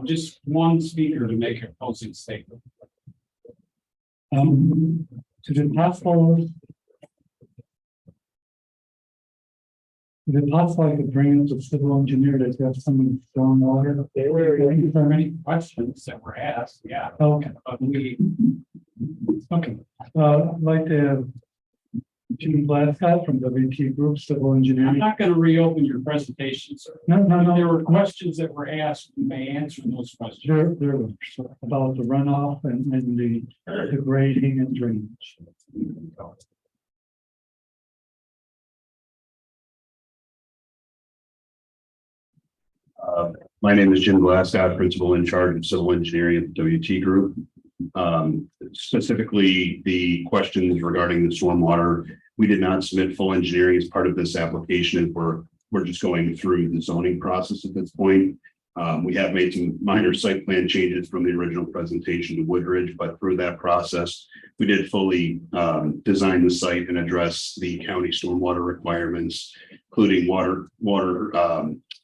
Just one speaker to make a closing statement. Is it possible? Is it possible I could bring up the civil engineer to have some stormwater? There were many questions that were asked, yeah. Okay. Okay. I'd like to have Jim Glasgow from WT Group Civil Engineering. I'm not going to reopen your presentation, sir. No. There were questions that were asked. You may answer those questions. There was about the runoff and the grading and drainage. My name is Jim Glassdow, Principal in charge of Civil Engineering at the WT Group. Specifically, the questions regarding the stormwater, we did not submit full engineering as part of this application, and we're just going through the zoning process at this point. We have made some minor site plan changes from the original presentation to Woodridge, but through that process, we did fully design the site and address the county stormwater requirements, including water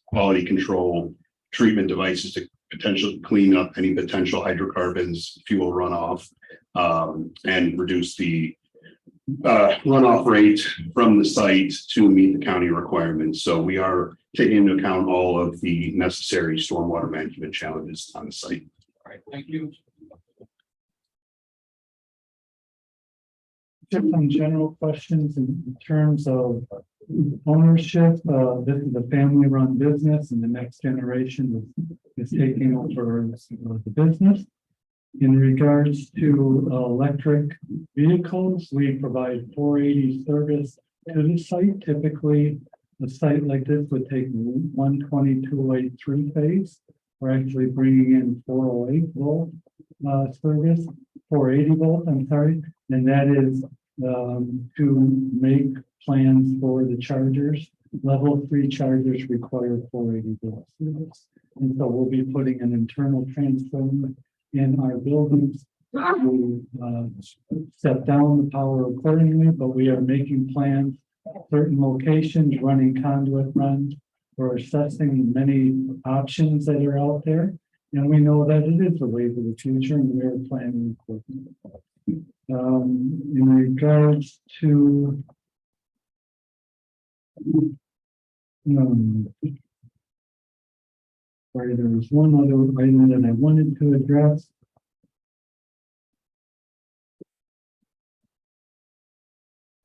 quality control, treatment devices to potentially clean up any potential hydrocarbons, fuel runoff, and reduce the runoff rate from the site to meet the county requirements. So we are taking into account all of the necessary stormwater management challenges on the site. All right, thank you. Just some general questions in terms of ownership. This is a family-run business, and the next generation is taking over the business. In regards to electric vehicles, we provide 480 service to the site. Typically, a site like this would take 122.8 3-phase. We're actually bringing in 408 volt service, 480 volt, I'm sorry, and that is to make plans for the chargers. Level 3 chargers require 480 volt service. And so we'll be putting an internal transformer in our buildings to step down the power accordingly, but we are making plans, certain locations, running conduit runs. We're assessing many options that are out there, and we know that it is a way for the future, and we're planning accordingly. In regards to sorry, there was one other item that I wanted to address.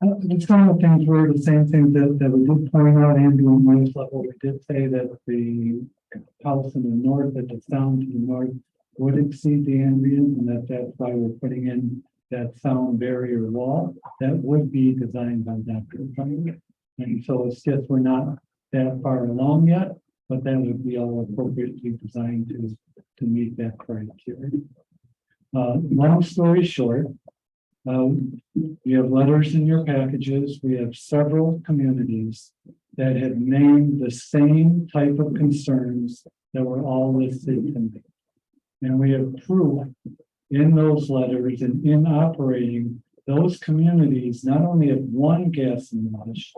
Some of the things were the same thing that we did point out, and doing noise level. We did say that the house in the north, that the sound to the north would exceed the ambient, and that's why we're putting in that sound barrier wall that would be designed by Dr. Finer. And so it's just we're not that far along yet, but that would be all appropriately designed to meet that criteria. Long story short, we have letters in your packages. We have several communities that have named the same type of concerns that were all listed tonight. And we have proof in those letters and in operating those communities not only have one gas and wash.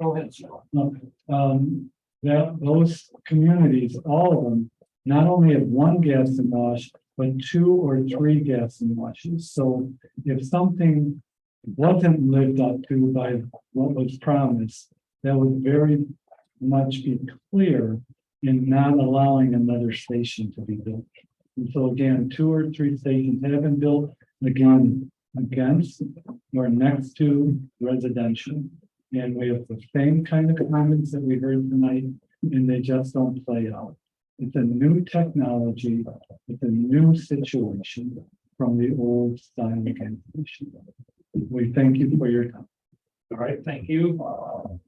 Go ahead, that those communities, all of them, not only have one gas and wash, but 2 or 3 gas and washes. So if something wasn't lived up to by what was promised, that would very much be clear in not allowing another station to be built. And so again, 2 or 3 stations have been built, again, against or next to residential. And we have the same kind of comments that we heard tonight, and they just don't play out. It's a new technology, it's a new situation from the old style organization. We thank you for your time. All right, thank you. All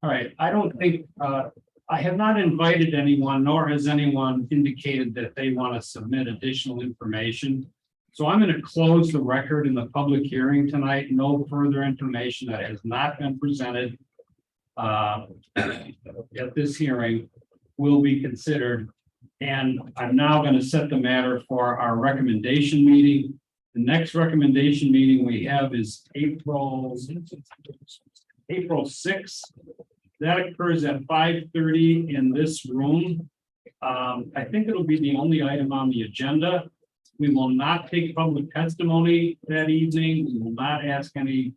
right, I don't think, I have not invited anyone, nor has anyone indicated that they want to submit additional information. So I'm going to close the record in the public hearing tonight. No further information that has not been presented at this hearing will be considered. And I'm now going to set the matter for our recommendation meeting. The next recommendation meeting we have is April 6th. That occurs at 5:30 in this room. I think it'll be the only item on the agenda. We will not take public testimony that evening. We will not ask any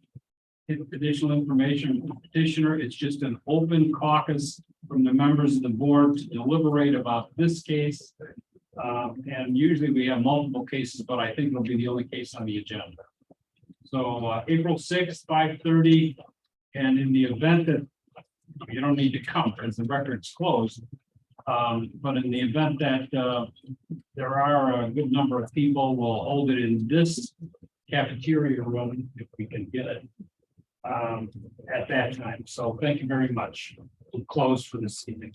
additional information from the petitioner. It's just an open caucus from the members of the board to deliberate about this case. And usually we have multiple cases, but I think it'll be the only case on the agenda. So April 6th, 5:30. And in the event that you don't need to come because the record's closed. But in the event that there are a good number of people, we'll hold it in this cafeteria room if we can get it at that time. So thank you very much. closed for this evening.